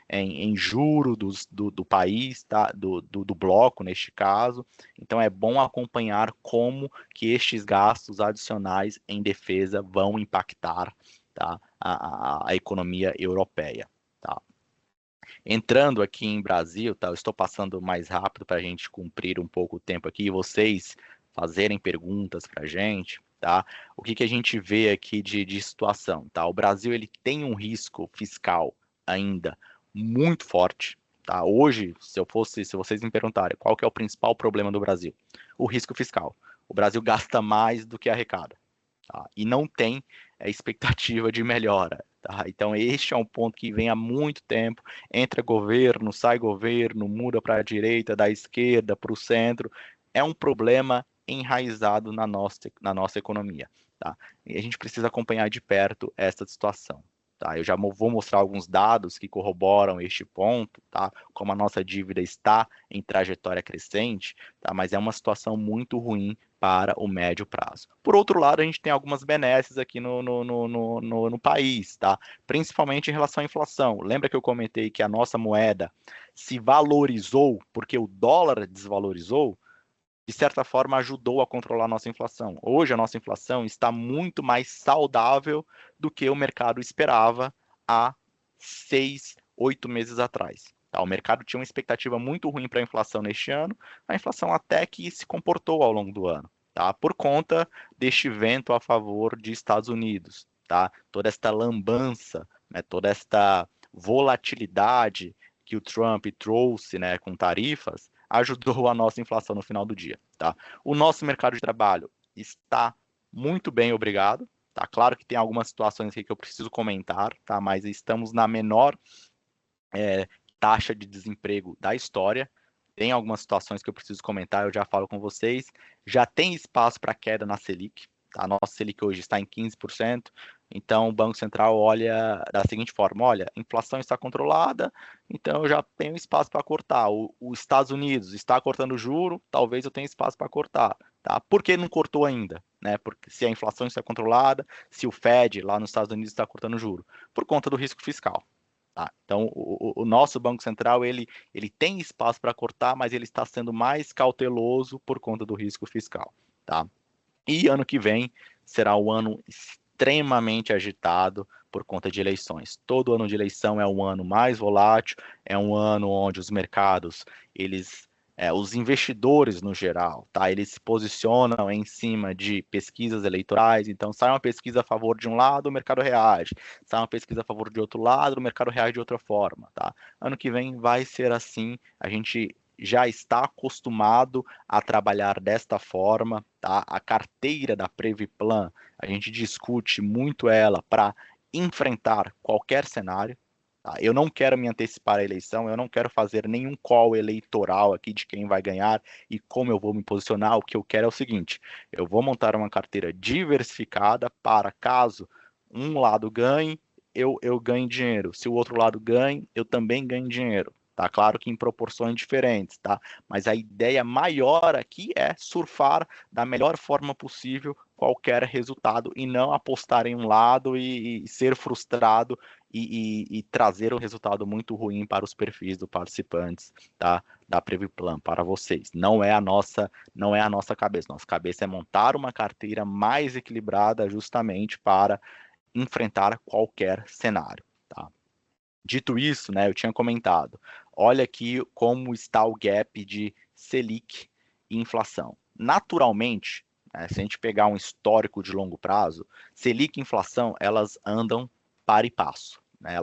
em juro do país, tá? do bloco, neste caso. Então, é bom acompanhar como que estes gastos adicionais em defesa vão impactar, tá, a economia europeia. tá? Entrando aqui em Brasil, tá? Eu estou passando mais rápido para a gente cumprir um pouco o tempo aqui e vocês fazerem perguntas para a gente, tá? O que a gente vê aqui de situação, tá? O Brasil ele tem um risco fiscal ainda muito forte, tá? Hoje, se vocês me perguntarem qual que é o principal problema do Brasil, o risco fiscal. O Brasil gasta mais do que arrecada, tá? E não tem expectativa de melhora. Tá? Então, este é um ponto que vem há muito tempo. Entra governo, sai governo, muda para a direita, da esquerda, para o centro. É um problema enraizado na nossa economia. Tá? E a gente precisa acompanhar de perto essa situação. Tá? Eu já vou mostrar alguns dados que corroboram este ponto, tá? Como a nossa dívida está em trajetória crescente, tá? Mas é uma situação muito ruim para o médio prazo. Por outro lado, a gente tem algumas benesses aqui no país, tá? Principalmente em relação à inflação. Lembra que eu comentei que a nossa moeda se valorizou porque o dólar desvalorizou? De certa forma, ajudou a controlar a nossa inflação. Hoje, a nossa inflação está muito mais saudável do que o mercado esperava há 6, 8 meses atrás. Tá? O mercado tinha uma expectativa muito ruim para a inflação neste ano, a inflação até que se comportou ao longo do ano, tá? Por conta deste vento a favor de Estados Unidos. Tá? Toda esta lambança, né? Toda esta volatilidade que o Trump trouxe, né, com tarifas, ajudou a nossa inflação no final do dia. Tá? O nosso mercado de trabalho está muito bem, obrigado. Tá? Claro que tem algumas situações aqui que eu preciso comentar, tá? Mas estamos na menor taxa de desemprego da história. Tem algumas situações que eu preciso comentar, eu já falo com vocês. Já tem espaço para queda na Selic. Tá? A nossa Selic hoje está em 15%. Então, o Banco Central olha da seguinte forma: olha, a inflação está controlada, então eu já tenho espaço para cortar. Os Estados Unidos está cortando o juro, talvez eu tenha espaço para cortar. Tá? Por que não cortou ainda? Né? Porque se a inflação está controlada, se o Fed lá nos Estados Unidos está cortando o juro, por conta do risco fiscal. Tá? Então, o nosso Banco Central ele tem espaço para cortar, mas ele está sendo mais cauteloso por conta do risco fiscal. Tá? E ano que vem será um ano extremamente agitado por conta de eleições. Todo ano de eleição é um ano mais volátil, é um ano onde os mercados, os investidores no geral, tá? Eles se posicionam em cima de pesquisas eleitorais, então sai uma pesquisa a favor de um lado, o mercado reage, sai uma pesquisa a favor de outro lado, o mercado reage de outra forma, tá? Ano que vem vai ser assim, a gente já está acostumado a trabalhar desta forma, tá? A carteira da Previplan, a gente discute muito ela para enfrentar qualquer cenário. Tá? Eu não quero me antecipar à eleição, eu não quero fazer nenhum call eleitoral aqui de quem vai ganhar e como eu vou me posicionar. O que eu quero é o seguinte: eu vou montar uma carteira diversificada para caso um lado ganhe, eu ganhe dinheiro. Se o outro lado ganhe, eu também ganho dinheiro. Tá? Claro que em proporções diferentes, tá? Mas a ideia maior aqui é surfar da melhor forma possível qualquer resultado e não apostar em um lado e ser frustrado e trazer um resultado muito ruim para os perfis dos participantes, tá? Da Previplan para vocês. Não é a nossa cabeça. Nossa cabeça é montar uma carteira mais equilibrada justamente para enfrentar qualquer cenário, tá? Dito isso, né, eu tinha comentado, olha aqui como está o gap de Selic e inflação. Naturalmente, né, se a gente pegar um histórico de longo prazo, Selic e inflação, elas andam par e passo. Né,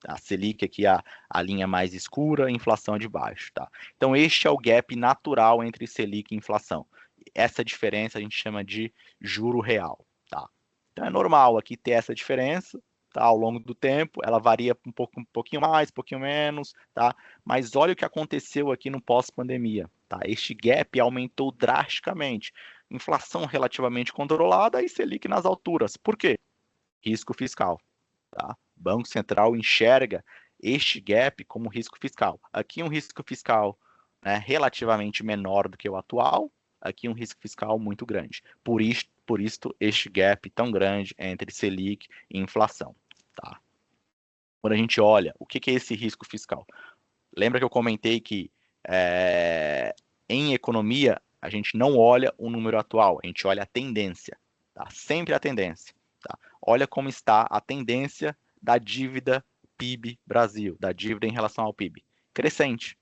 a Selic aqui é a linha mais escura, a inflação é de baixo. Tá? Então, este é o gap natural entre Selic e inflação. Essa diferença a gente chama de juro real. Tá? Então, é normal aqui ter essa diferença. Tá, ao longo do tempo, ela varia um pouquinho mais, um pouquinho menos, tá? Mas olha o que aconteceu aqui no pós-pandemia, tá? Este gap aumentou drasticamente. Inflação relativamente controlada e Selic nas alturas. Por quê? Risco fiscal, tá? O Banco Central enxerga este gap como risco fiscal. Aqui um risco fiscal, né, relativamente menor do que o atual, aqui um risco fiscal muito grande. Por isso este gap tão grande entre Selic e inflação. Tá? Quando a gente olha, o que é esse risco fiscal? Lembra que eu comentei que em economia a gente não olha o número atual, a gente olha a tendência. Tá? Sempre a tendência. Tá? Olha como está a tendência da dívida PIB Brasil, da dívida em relação ao PIB? Crescente.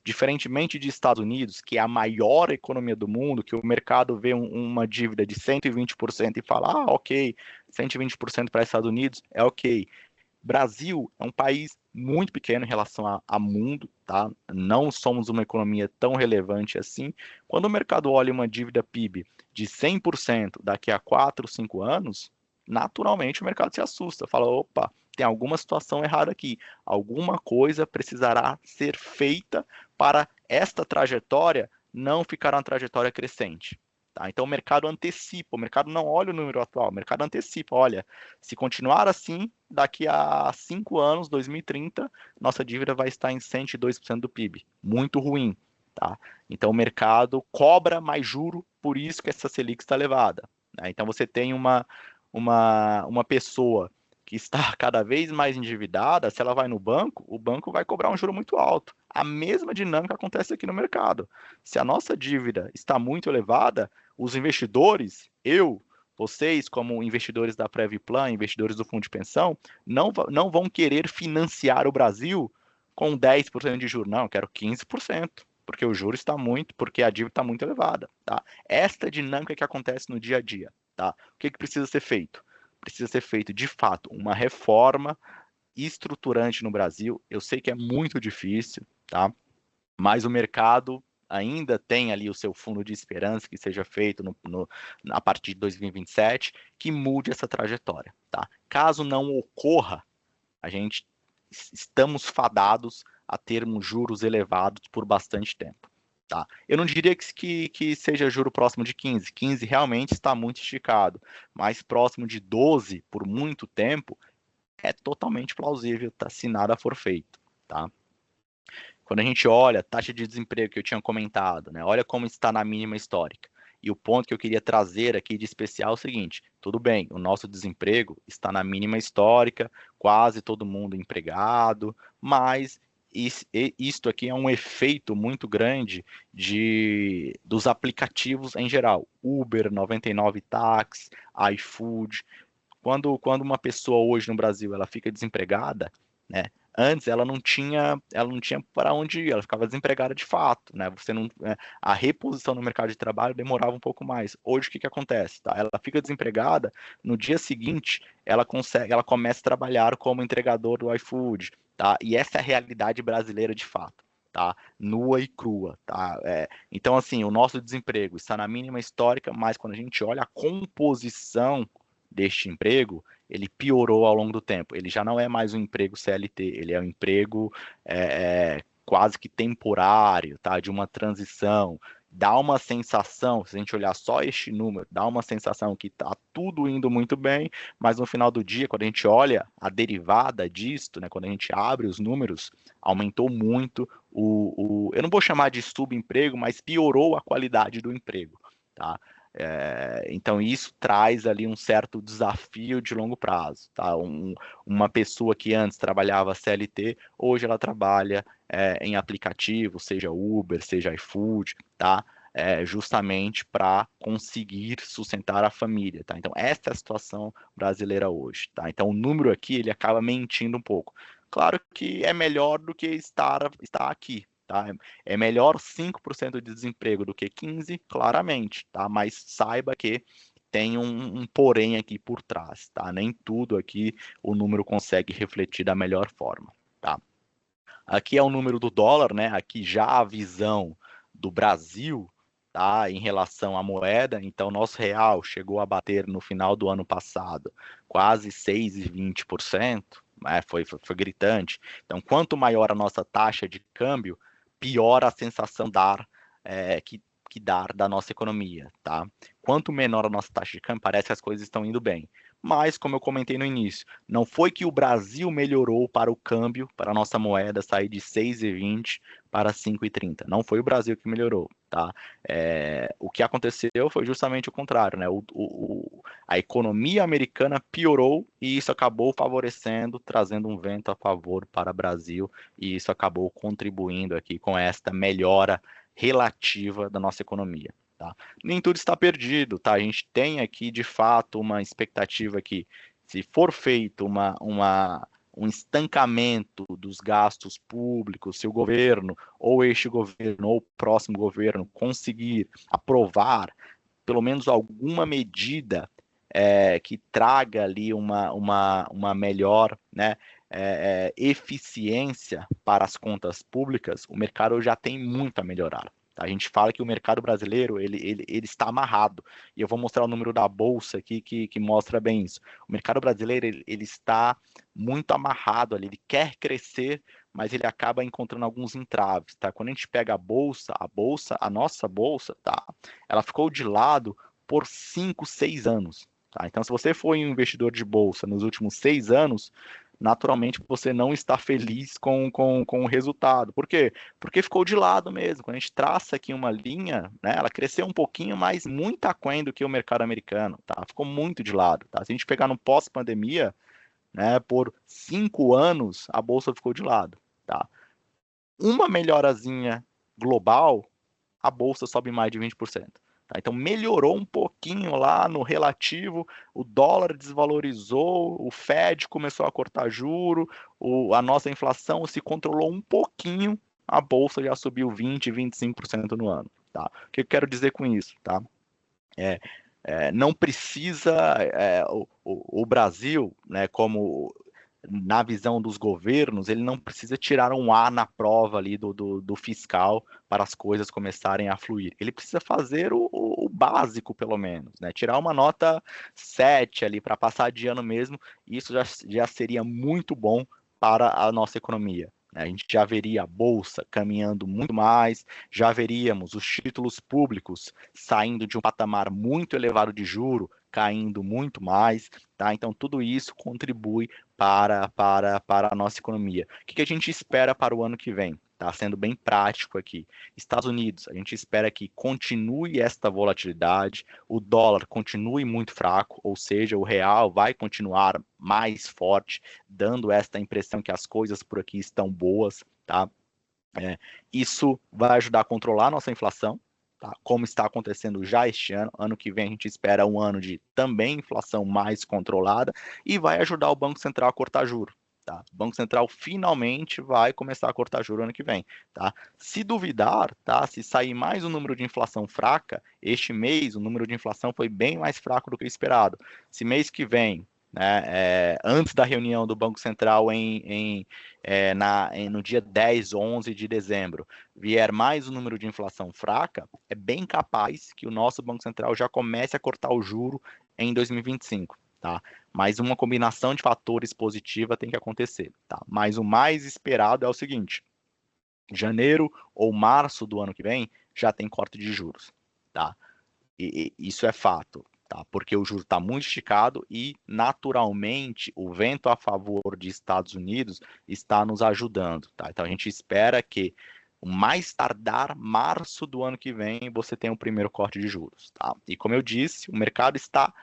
Diferentemente de Estados Unidos, que é a maior economia do mundo, que o mercado vê uma dívida de 120% e fala, ok, 120% para Estados Unidos é ok. Brasil é um país muito pequeno em relação a mundo, tá? Não somos uma economia tão relevante assim. Quando o mercado olha uma dívida PIB de 100% daqui a 4, 5 anos, naturalmente o mercado se assusta, fala, opa, tem alguma situação errada aqui, alguma coisa precisará ser feita para esta trajetória não ficar uma trajetória crescente. Tá? Então o mercado antecipa, o mercado não olha o número atual, o mercado antecipa, olha, se continuar assim, daqui a 5 anos, 2030, nossa dívida vai estar em 102% do PIB, muito ruim. Tá? Então o mercado cobra mais juro, por isso que essa Selic está elevada. Né? Então você tem uma pessoa que está cada vez mais endividada, se ela vai no banco, o banco vai cobrar um juro muito alto. A mesma dinâmica acontece aqui no mercado. Se a nossa dívida está muito elevada, os investidores, vocês como investidores da Previplan, investidores do fundo de pensão, não vão querer financiar o Brasil com 10% de juros. Não, eu quero 15%, porque o juro está muito, porque a dívida está muito elevada. Tá? Esta dinâmica que acontece no dia a dia. Tá? O que precisa ser feito? Precisa ser feito, de fato, uma reforma estruturante no Brasil. Eu sei que é muito difícil, tá? Mas o mercado ainda tem ali o seu fundo de esperança que seja feito a partir de 2027, que mude essa trajetória. Tá? Caso não ocorra, estamos fadados a termos juros elevados por bastante tempo. Tá? Eu não diria que seja juro próximo de 15. 15 realmente está muito esticado, mas próximo de 12 por muito tempo é totalmente plausível, tá? Se nada for feito. Tá? Quando a gente olha a taxa de desemprego que eu tinha comentado, né? Olha como está na mínima histórica. E o ponto que eu queria trazer aqui de especial é o seguinte: tudo bem, o nosso desemprego está na mínima histórica, quase todo mundo empregado, mas isto aqui é um efeito muito grande dos aplicativos em geral. Uber, 99 Táxi, iFood. Quando uma pessoa hoje no Brasil ela fica desempregada, né? Antes ela não tinha para onde ir, ela ficava desempregada de fato, né? A reposição no mercado de trabalho demorava um pouco mais. Hoje o que acontece? Tá? Ela fica desempregada, no dia seguinte ela começa a trabalhar como entregador do iFood, tá? E essa é a realidade brasileira de fato, tá? Nua e crua, tá? Então assim, o nosso desemprego está na mínima histórica, mas quando a gente olha a composição deste emprego, ele piorou ao longo do tempo. Ele já não é mais um emprego CLT, ele é um emprego quase que temporário, tá? De uma transição. Dá uma sensação, se a gente olhar só este número, dá uma sensação que está tudo indo muito bem, mas no final do dia, quando a gente olha a derivada disto, né, quando a gente abre os números, aumentou muito eu não vou chamar de subemprego, mas piorou a qualidade do emprego, tá? Então isso traz ali um certo desafio de longo prazo, tá? Uma pessoa que antes trabalhava CLT, hoje ela trabalha em aplicativo, seja Uber, seja iFood, tá? Justamente para conseguir sustentar a família, tá? Então essa é a situação brasileira hoje, tá? Então o número aqui ele acaba mentindo um pouco. Claro que é melhor do que estar aqui. Tá? É melhor 5% de desemprego do que 15%, claramente, tá? Mas saiba que tem um porém aqui por trás, tá? Nem tudo aqui o número consegue refletir da melhor forma, tá? Aqui é o número do dólar, né? Aqui já a visão do Brasil, tá? Em relação à moeda, então nosso real chegou a bater no final do ano passado quase 6,20%, né? Foi gritante. Então, quanto maior a nossa taxa de câmbio, pior a sensação que dar da nossa economia, tá? Quanto menor a nossa taxa de câmbio, parece que as coisas estão indo bem. Mas, como eu comentei no início, não foi que o Brasil melhorou para o câmbio, para a nossa moeda sair de 6,20 para 5,30. Não foi o Brasil que melhorou, tá? O que aconteceu foi justamente o contrário, né? A economia americana piorou e isso acabou favorecendo, trazendo um vento a favor para o Brasil, e isso acabou contribuindo aqui com esta melhora relativa da nossa economia. Tá? Nem tudo está perdido, tá? A gente tem aqui de fato uma expectativa que, se for feito um estancamento dos gastos públicos, se o governo, ou este governo, ou o próximo governo, conseguir aprovar pelo menos alguma medida que traga ali uma melhor, né, eficiência para as contas públicas, o mercado já tem muito a melhorar. Tá? A gente fala que o mercado brasileiro ele está amarrado, e eu vou mostrar o número da Bolsa aqui que mostra bem isso. O mercado brasileiro ele está muito amarrado ali, ele quer crescer, mas ele acaba encontrando alguns entraves. Tá? Quando a gente pega a nossa Bolsa, tá? Ela ficou de lado por 5, 6 anos. Tá? Então, se você foi um investidor de bolsa nos últimos 6 anos, naturalmente você não está feliz com o resultado. Por quê? Porque ficou de lado mesmo. Quando a gente traça aqui uma linha, né, ela cresceu um pouquinho, mas muito aquém do que o mercado americano. Tá? Ficou muito de lado. Tá? Se a gente pegar no pós-pandemia, né, por 5 anos, a bolsa ficou de lado. Tá? Uma melhorazinha global, a bolsa sobe mais de 20%. Tá? Então melhorou um pouquinho lá no relativo, o dólar desvalorizou, o Fed começou a cortar juro, a nossa inflação se controlou um pouquinho, a bolsa já subiu 20%, 25% no ano. Tá? O que eu quero dizer com isso? Tá? Não precisa o Brasil, né, como na visão dos governos, ele não precisa tirar um A na prova ali do fiscal para as coisas começarem a fluir. Ele precisa fazer o básico, pelo menos, né? Tirar uma nota 7 ali para passar de ano mesmo, isso já seria muito bom para a nossa economia. A gente já veria a bolsa caminhando muito mais, já veríamos os títulos públicos saindo de um patamar muito elevado de juro, caindo muito mais, tá? Então tudo isso contribui para a nossa economia. O que a gente espera para o ano que vem? Tá sendo bem prático aqui. Estados Unidos, a gente espera que continue esta volatilidade, o dólar continue muito fraco, ou seja, o real vai continuar mais forte, dando esta impressão que as coisas por aqui estão boas, tá? Isso vai ajudar a controlar a nossa inflação, tá? Como está acontecendo já este ano. Ano que vem a gente espera um ano de também inflação mais controlada e vai ajudar o Banco Central a cortar juros. Tá? O Banco Central finalmente vai começar a cortar juros ano que vem. Tá? Se duvidar, tá? Se sair mais um número de inflação fraca, este mês o número de inflação foi bem mais fraco do que o esperado. Se mês que vem, né, antes da reunião do Banco Central no dia 10, 11 de dezembro, vier mais um número de inflação fraca, é bem capaz que o nosso Banco Central já comece a cortar o juro em 2025. Tá? Mas uma combinação de fatores positiva tem que acontecer. Tá? Mas o mais esperado é o seguinte: janeiro ou março do ano que vem já tem corte de juros. Tá? E isso é fato. Tá? Porque o juro está muito esticado e, naturalmente, o vento a favor de Estados Unidos está nos ajudando. Tá? Então, a gente espera que, o mais tardar, março do ano que vem, você tenha o primeiro corte de juros. Tá? E, como eu disse, o mercado está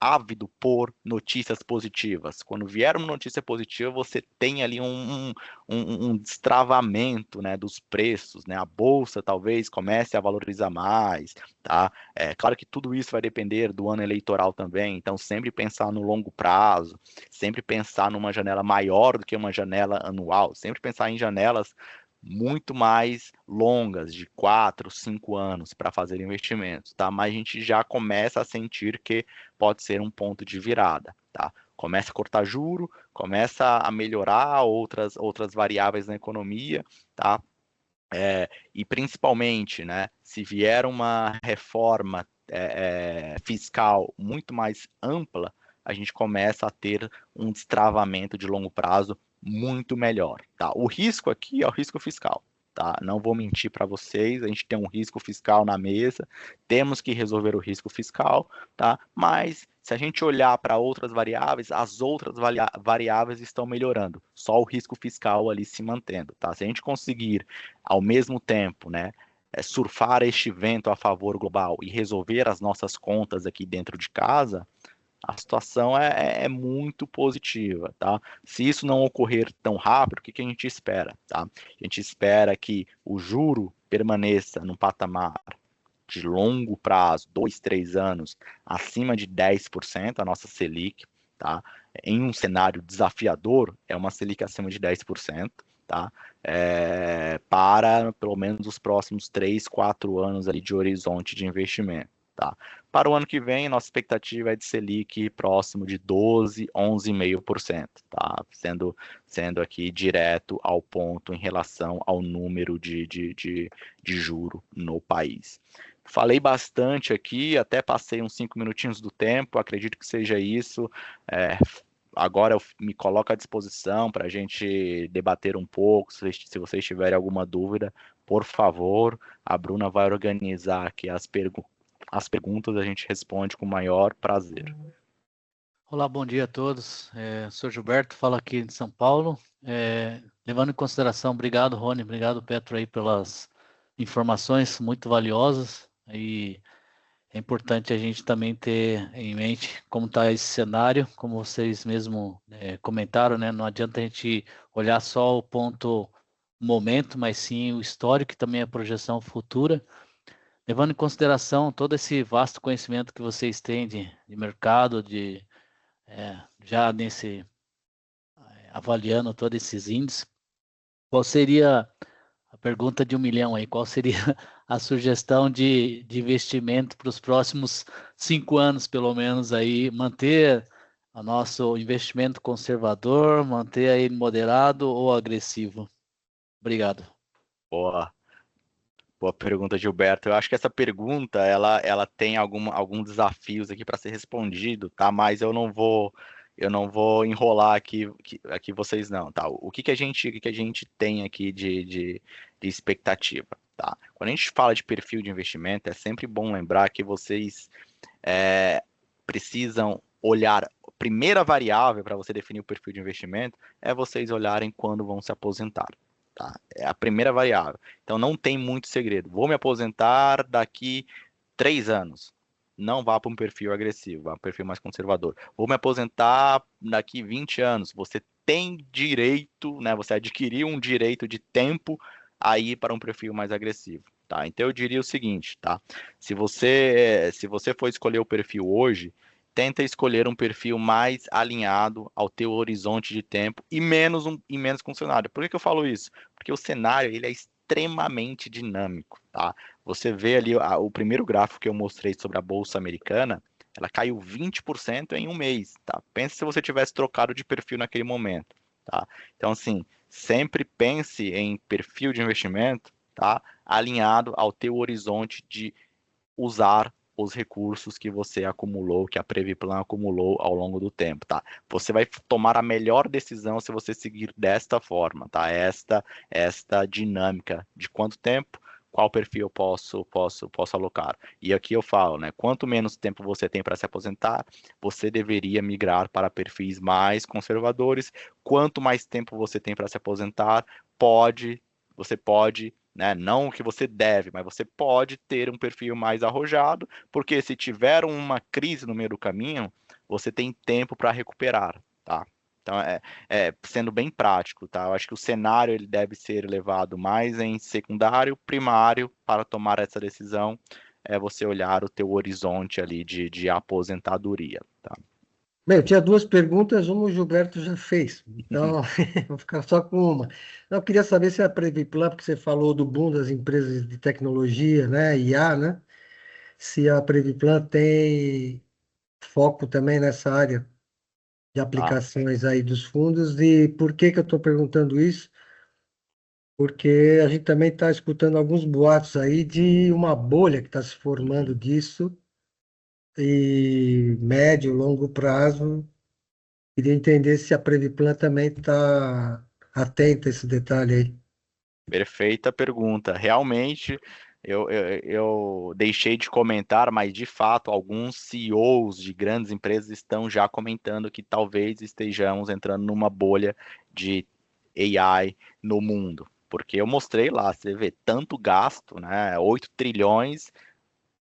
ávido por notícias positivas. Quando vier uma notícia positiva, você tem ali um destravamento, né, dos preços, né? A bolsa talvez comece a valorizar mais, tá? Claro que tudo isso vai depender do ano eleitoral também, então sempre pensar no longo prazo, sempre pensar numa janela maior do que uma janela anual, sempre pensar em janelas muito mais longas, de 4, 5 anos, para fazer investimentos, tá? Mas a gente já começa a sentir que pode ser um ponto de virada, tá? Começa a cortar juro, começa a melhorar outras variáveis na economia, tá? E principalmente, né, se vier uma reforma fiscal muito mais ampla, a gente começa a ter um destravamento de longo prazo muito melhor. Tá? O risco aqui é o risco fiscal. Tá? Não vou mentir para vocês, a gente tem um risco fiscal na mesa, temos que resolver o risco fiscal, tá? Mas se a gente olhar para outras variáveis, as outras variáveis estão melhorando, só o risco fiscal ali se mantendo. Tá? Se a gente conseguir, ao mesmo tempo, né, surfar este vento a favor global e resolver as nossas contas aqui dentro de casa, a situação é muito positiva, tá? Se isso não ocorrer tão rápido, o que a gente espera, tá? A gente espera que o juro permaneça num patamar de longo prazo, 2, 3 anos, acima de 10%, a nossa Selic, tá? em um cenário desafiador, é uma Selic acima de 10%, tá? Para pelo menos os próximos 3, 4 anos ali de horizonte de investimento. Tá? Para o ano que vem, nossa expectativa é de Selic próximo de 12, 11,5%, tá? Sendo aqui direto ao ponto em relação ao número de juro no país. Falei bastante aqui, até passei uns 5 minutinhos do tempo, acredito que seja isso. Agora eu me coloco à disposição para a gente debater um pouco. Se vocês tiverem alguma dúvida, por favor, a Bruna vai organizar aqui as perguntas, a gente responde com o maior prazer. Olá, bom dia a todos. Sou Gilberto, falo aqui de São Paulo. Levando em consideração, obrigado, Rony, obrigado, Petro, aí pelas informações muito valiosas. E é importante a gente também ter em mente como está esse cenário, como vocês mesmo comentaram, né? Não adianta a gente olhar só o ponto momento, mas sim o histórico e também a projeção futura. Levando em consideração todo esse vasto conhecimento que vocês têm de mercado, já avaliando todos esses índices, qual seria a pergunta de 1 milhão aí? Qual seria a sugestão de investimento para os próximos 5 anos, pelo menos, aí, manter o nosso investimento conservador, manter ele moderado ou agressivo? Obrigado. Boa pergunta, Gilberto. Eu acho que essa pergunta ela tem alguns desafios aqui para ser respondido, tá? Mas eu não vou enrolar aqui vocês não, tá? O que a gente tem aqui de expectativa, tá? Quando a gente fala de perfil de investimento, é sempre bom lembrar que vocês precisam olhar. A primeira variável para você definir o perfil de investimento é vocês olharem quando vão se aposentar. Tá? É a primeira variável. Então não tem muito segredo. Vou me aposentar daqui 3 anos. Não vá para um perfil agressivo, vá para um perfil mais conservador. Vou me aposentar daqui 20 anos. Você tem direito, né? Você adquiriu um direito de tempo a ir para um perfil mais agressivo. Tá? Então eu diria o seguinte, tá? Se você for escolher o perfil hoje, tenta escolher um perfil mais alinhado ao teu horizonte de tempo e menos com o cenário. Por que eu falo isso? Porque o cenário ele é extremamente dinâmico, tá? Você vê ali o primeiro gráfico que eu mostrei sobre a Bolsa Americana, ela caiu 20% em um mês, tá? Pensa se você tivesse trocado de perfil naquele momento, tá? Então, assim, sempre pense em perfil de investimento, tá? Alinhado ao teu horizonte de usar os recursos que você acumulou, que a Previplan acumulou ao longo do tempo, tá? Você vai tomar a melhor decisão se você seguir desta forma, tá? Esta dinâmica de quanto tempo, qual perfil eu posso alocar. E aqui eu falo, né? Quanto menos tempo você tem para se aposentar, você deveria migrar para perfis mais conservadores. Quanto mais tempo você tem para se aposentar, você pode, né? Não que você deve, mas você pode ter um perfil mais arrojado, porque se tiver uma crise no meio do caminho, você tem tempo para recuperar, tá? Então, sendo bem prático, tá? Eu acho que o cenário ele deve ser levado mais em secundário, primário, para tomar essa decisão, você olhar o teu horizonte ali de aposentadoria, tá? Bem, eu tinha 2 perguntas, uma o Gilberto já fez, então vou ficar só com uma. Eu queria saber se a Previplan, porque você falou do boom das empresas de tecnologia, né, IA, né, se a Previplan tem foco também nessa área de Tá? aplicações aí dos fundos, e por que eu estou perguntando isso? Porque a gente também está escutando alguns boatos aí de uma bolha que está se formando disso, e médio, longo prazo. Queria entender se a Previplan também está atenta a esse detalhe aí. Perfeita pergunta. Realmente, eu deixei de comentar, mas de fato, alguns CEOs de grandes empresas estão já comentando que talvez estejamos entrando numa bolha de AI no mundo. Porque eu mostrei lá, você vê tanto gasto, né? 8 trilhões,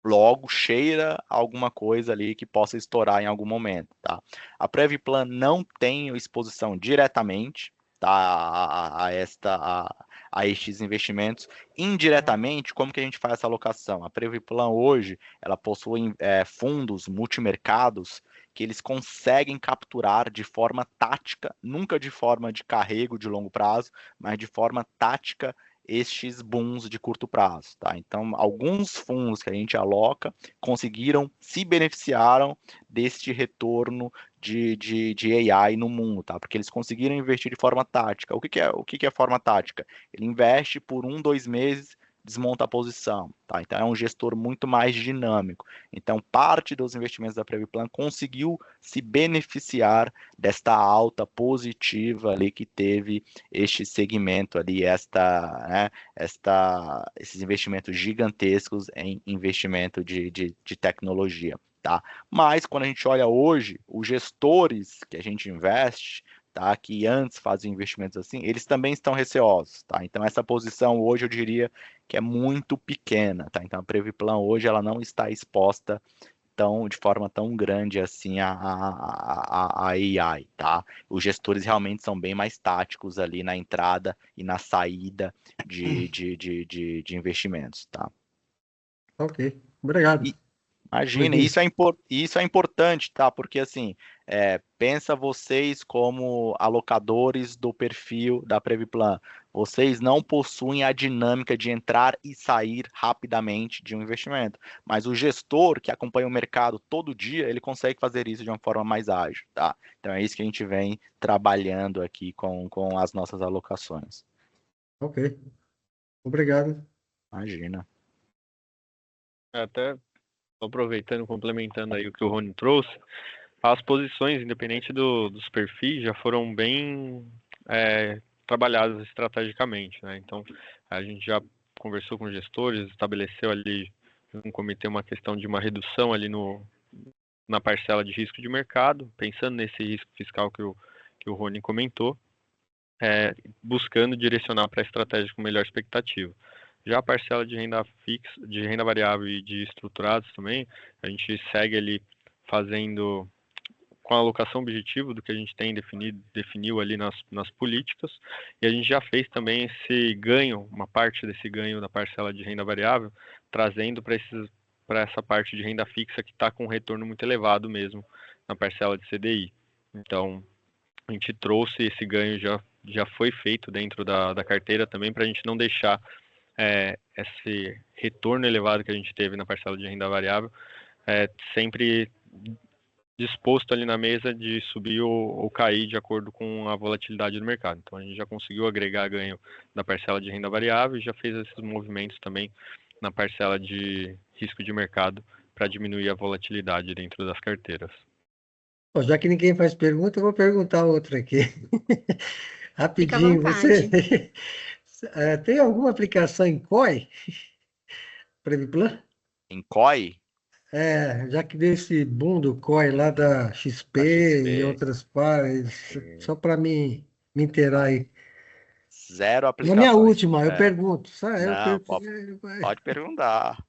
logo cheira alguma coisa ali que possa estourar em algum momento, tá? A Previplan não tem exposição diretamente, tá, a estes investimentos. Indiretamente, como que a gente faz essa alocação? A Previplan hoje, ela possui fundos multimercados que eles conseguem capturar de forma tática, nunca de forma de carrego de longo prazo, mas de forma tática estes booms de curto prazo, tá? Então, alguns fundos que a gente aloca conseguiram, se beneficiaram deste retorno de AI no mundo, tá? Porque eles conseguiram investir de forma tática. O que é forma tática? Ele investe por 2 meses, desmonta a posição, tá? Então é um gestor muito mais dinâmico. Então parte dos investimentos da Previplan conseguiu se beneficiar desta alta positiva ali que teve este segmento ali, esses investimentos gigantescos em investimento de tecnologia, tá? Mas quando a gente olha hoje, os gestores que a gente investe, tá, que antes faziam investimentos assim, eles também estão receosos, tá? Então essa posição hoje eu diria que é muito pequena, tá? Então a Previplan hoje ela não está exposta de forma tão grande assim a AI, tá? Os gestores realmente são bem mais táticos ali na entrada e na saída de investimentos, tá? Ok, obrigado. Imagina, isso é importante, tá? Porque assim, pensa vocês como alocadores do perfil da Previplan. Vocês não possuem a dinâmica de entrar e sair rapidamente de um investimento. Mas o gestor que acompanha o mercado todo dia, ele consegue fazer isso de uma forma mais ágil, tá? Então é isso que a gente vem trabalhando aqui com as nossas alocações. Ok, obrigado. Imagina. Até aproveitando, complementando aí o que o Rony trouxe, as posições, independente dos perfis, já foram bem trabalhadas estrategicamente, né? Então, a gente já conversou com gestores, estabeleceu ali no comitê uma questão de uma redução ali na parcela de risco de mercado, pensando nesse risco fiscal que o Rony comentou, buscando direcionar para a estratégia com melhor expectativa. Já a parcela de renda fixa, de renda variável e de estruturados também, a gente segue ali fazendo com a alocação objetiva do que a gente tem definiu ali nas políticas, e a gente já fez também esse ganho, uma parte desse ganho da parcela de renda variável, trazendo para essa parte de renda fixa que está com um retorno muito elevado mesmo na parcela de CDI. Então, a gente trouxe esse ganho, já foi feito dentro da carteira também, para a gente não deixar esse retorno elevado que a gente teve na parcela de renda variável sempre disposto ali na mesa de subir ou cair de acordo com a volatilidade do mercado. Então a gente já conseguiu agregar ganho da parcela de renda variável e já fez esses movimentos também na parcela de risco de mercado para diminuir a volatilidade dentro das carteiras. Bom, já que ninguém faz pergunta, eu vou perguntar outra aqui. Fica à Rapidinho, você vontade. tem alguma aplicação em COI? Previplan? Em COI, Já que deu esse boom do COI lá da da XP e XP, outras pares, só para me inteirar aí. zero Na minha aplicações. última, eu pergunto. Não, pode perguntar.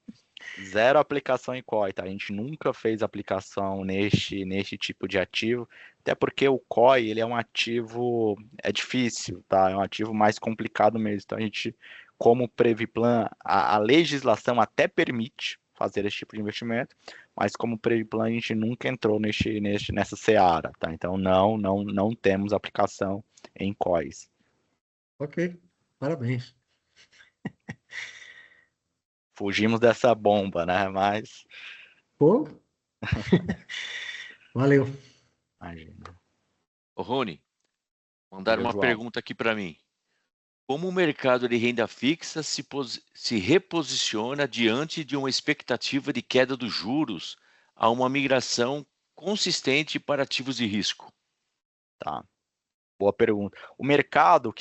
Zero aplicação em COI, tá? A gente nunca fez aplicação neste tipo de ativo, até porque o COI, ele é um ativo, difícil, tá? É um ativo mais complicado mesmo. Então a gente, como Previplan, a legislação até permite fazer esse tipo de investimento, mas como Previplan a gente nunca entrou nessa seara, tá? Então não temos aplicação em COIs. Ok, parabéns. Fugimos dessa bomba, né? Mas, Pô, valeu. imagina. Ô, Rony, mandaram uma João. pergunta aqui para mim. Como o mercado de renda fixa se reposiciona diante de uma expectativa de queda dos juros a uma migração consistente para ativos de risco? Tá. Boa pergunta. O mercado,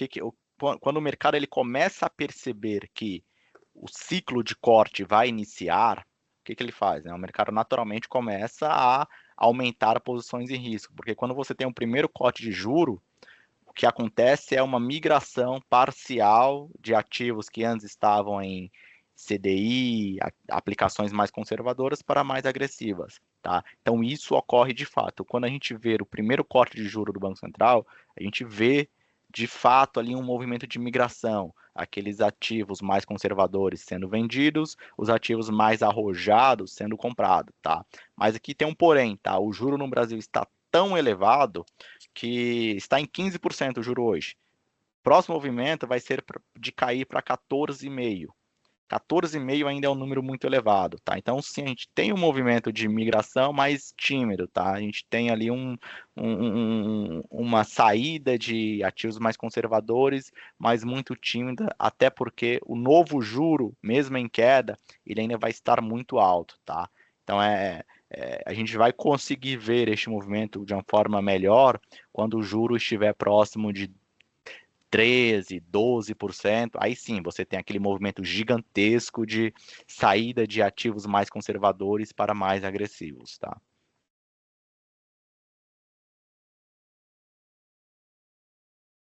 quando o mercado ele começa a perceber que o ciclo de corte vai iniciar, o que ele faz? Né? O mercado naturalmente começa a aumentar posições em risco, porque quando você tem um primeiro corte de juro, o que acontece é uma migração parcial de ativos que antes estavam em CDI, aplicações mais conservadoras para mais agressivas. Tá? Então isso ocorre de fato. Quando a gente vê o primeiro corte de juro do Banco Central, a gente vê de fato ali um movimento de migração. aqueles ativos mais conservadores sendo vendidos, os ativos mais arrojados sendo comprados, tá? Mas aqui tem um porém, tá? O juro no Brasil está tão elevado que está em 15% o juro hoje. Próximo movimento vai ser de cair para 14,5%. 14,5 ainda é um número muito elevado, tá? Então, sim, a gente tem um movimento de migração mais tímido, tá? A gente tem ali uma saída de ativos mais conservadores, mas muito tímida, até porque o novo juro, mesmo em queda, ele ainda vai estar muito alto, tá? Então, a gente vai conseguir ver este movimento de uma forma melhor quando o juro estiver próximo de 13%, 12%, aí sim você tem aquele movimento gigantesco de saída de ativos mais conservadores para mais agressivos, tá?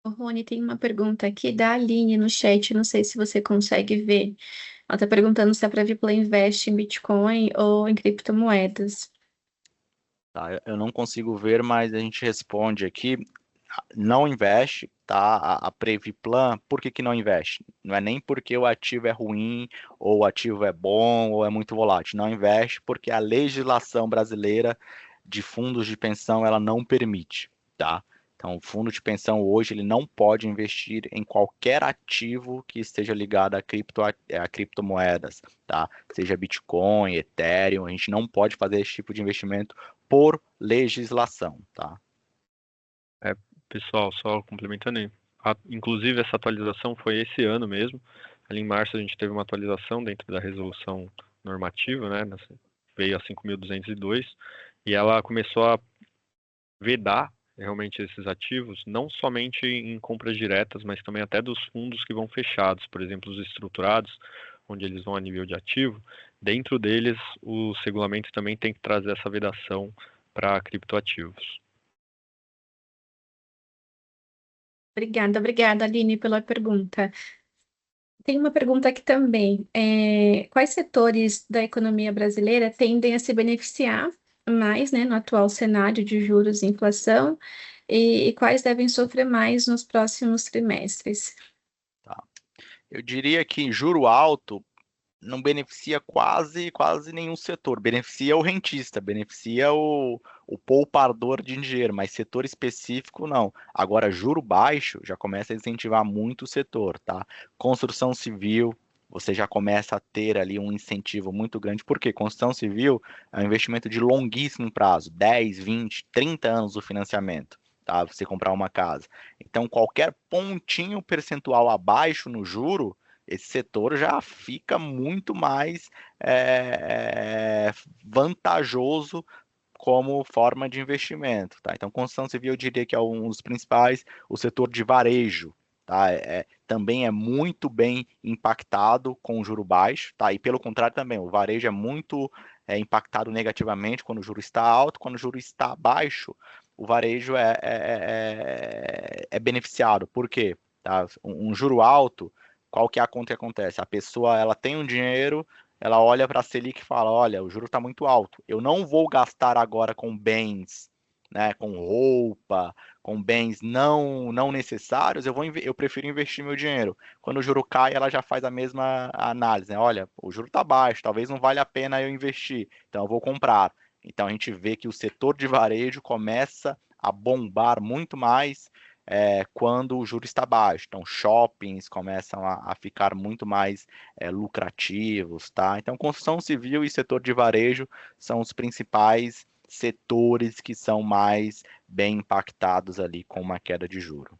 Rony, tem uma pergunta aqui da Aline no chat, não sei se você consegue ver. Ela está perguntando se a Previplan investe em Bitcoin ou em criptomoedas. Tá, eu não consigo ver, mas a gente responde aqui, não investe, tá? A Previplan, por que não investe? Não é nem porque o ativo é ruim, ou o ativo é bom, ou é muito volátil. Não investe porque a legislação brasileira de fundos de pensão, ela não permite, tá? Então, o fundo de pensão hoje, ele não pode investir em qualquer ativo que esteja ligado a criptomoedas, tá? Seja Bitcoin, Ethereum, a gente não pode fazer esse tipo de investimento por legislação, tá? Pessoal, só complementando aí. Inclusive, essa atualização foi esse ano mesmo. Ali em março a gente teve uma atualização dentro da resolução normativa, né? Veio a 5.202 e ela começou a vedar realmente esses ativos, não somente em compras diretas, mas também até dos fundos que vão fechados, por exemplo, os estruturados, onde eles vão a nível de ativo. Dentro deles, os regulamentos também tem que trazer essa vedação para criptoativos. Obrigada, Aline, pela pergunta. Tem uma pergunta aqui também. Quais setores da economia brasileira tendem a se beneficiar mais, né, no atual cenário de juros e inflação, e quais devem sofrer mais nos próximos trimestres? Tá. Eu diria que juro alto não beneficia quase nenhum setor, beneficia o rentista, beneficia o poupador de dinheiro, mas setor específico não. Agora, juro baixo já começa a incentivar muito o setor, tá? Construção civil, você já começa a ter ali um incentivo muito grande, porque construção civil é um investimento de longuíssimo prazo, 10, 20, 30 anos o financiamento, tá? Você comprar uma casa. Então, qualquer pontinho percentual abaixo no juro, esse setor já fica muito mais vantajoso como forma de investimento, tá? Então, construção civil eu diria que é um dos principais, o setor de varejo, tá? Também é muito bem impactado com o juro baixo, tá? E pelo contrário também, o varejo é muito impactado negativamente quando o juro está alto, quando o juro está baixo, o varejo é beneficiado. Por quê? Tá? Um juro alto, qual que é a conta que acontece? A pessoa, ela tem um dinheiro, ela olha para a Selic e fala, olha, o juro está muito alto, eu não vou gastar agora com bens, né, com roupa, com bens não necessários, eu prefiro investir meu dinheiro. Quando o juro cai, ela já faz a mesma análise, né? Olha, o juro está baixo, talvez não valha a pena eu investir, então eu vou comprar. Então a gente vê que o setor de varejo começa a bombar muito mais quando o juro está baixo. Então, shoppings começam a ficar muito mais lucrativos, tá? Então, construção civil e setor de varejo são os principais setores que são mais bem impactados ali com uma queda de juro.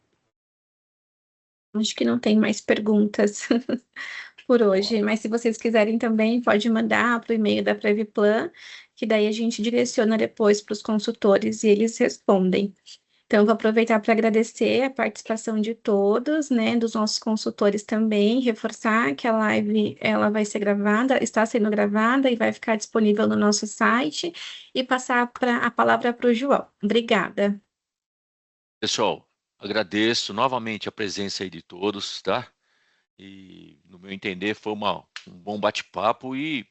Acho que não tem mais perguntas por hoje, mas se vocês quiserem também, pode mandar para o e-mail da Previplan, que daí a gente direciona depois para os consultores e eles respondem. Então, vou aproveitar para agradecer a participação de todos, né, dos nossos consultores também, reforçar que a live ela vai ser gravada, está sendo gravada e vai ficar disponível no nosso site, e passar a palavra para o João. Obrigada. Pessoal, agradeço novamente a presença aí de todos, tá? E, no meu entender, foi um bom bate-papo e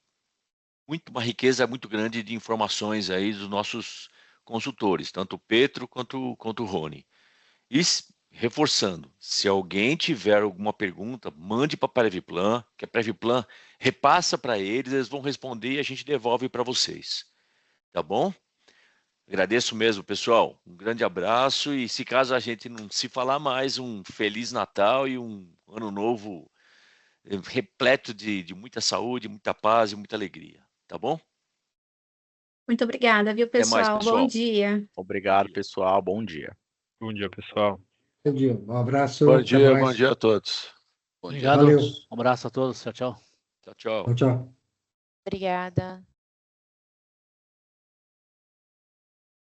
uma riqueza muito grande de informações aí dos nossos consultores, tanto o Pedro quanto o Rony. E reforçando, se alguém tiver alguma pergunta, mande para a Previplan, que a Previplan repassa para eles vão responder e a gente devolve para vocês. Tá bom? Agradeço mesmo, pessoal. Um grande abraço e se caso a gente não se falar mais, um Feliz Natal e um Ano Novo repleto de muita saúde, muita paz e muita alegria. Tá bom? Muito obrigada, viu, Até mais, pessoal? pessoal. Bom dia. Obrigado, pessoal. Bom dia. Bom dia, pessoal. Entendi. Um abraço. Bom Até dia, mais. bom dia a todos. Bom dia. Obrigado. Valeu. Um abraço a todos. Tchau, tchau. Tchau, tchau. Tchau, tchau. Obrigada.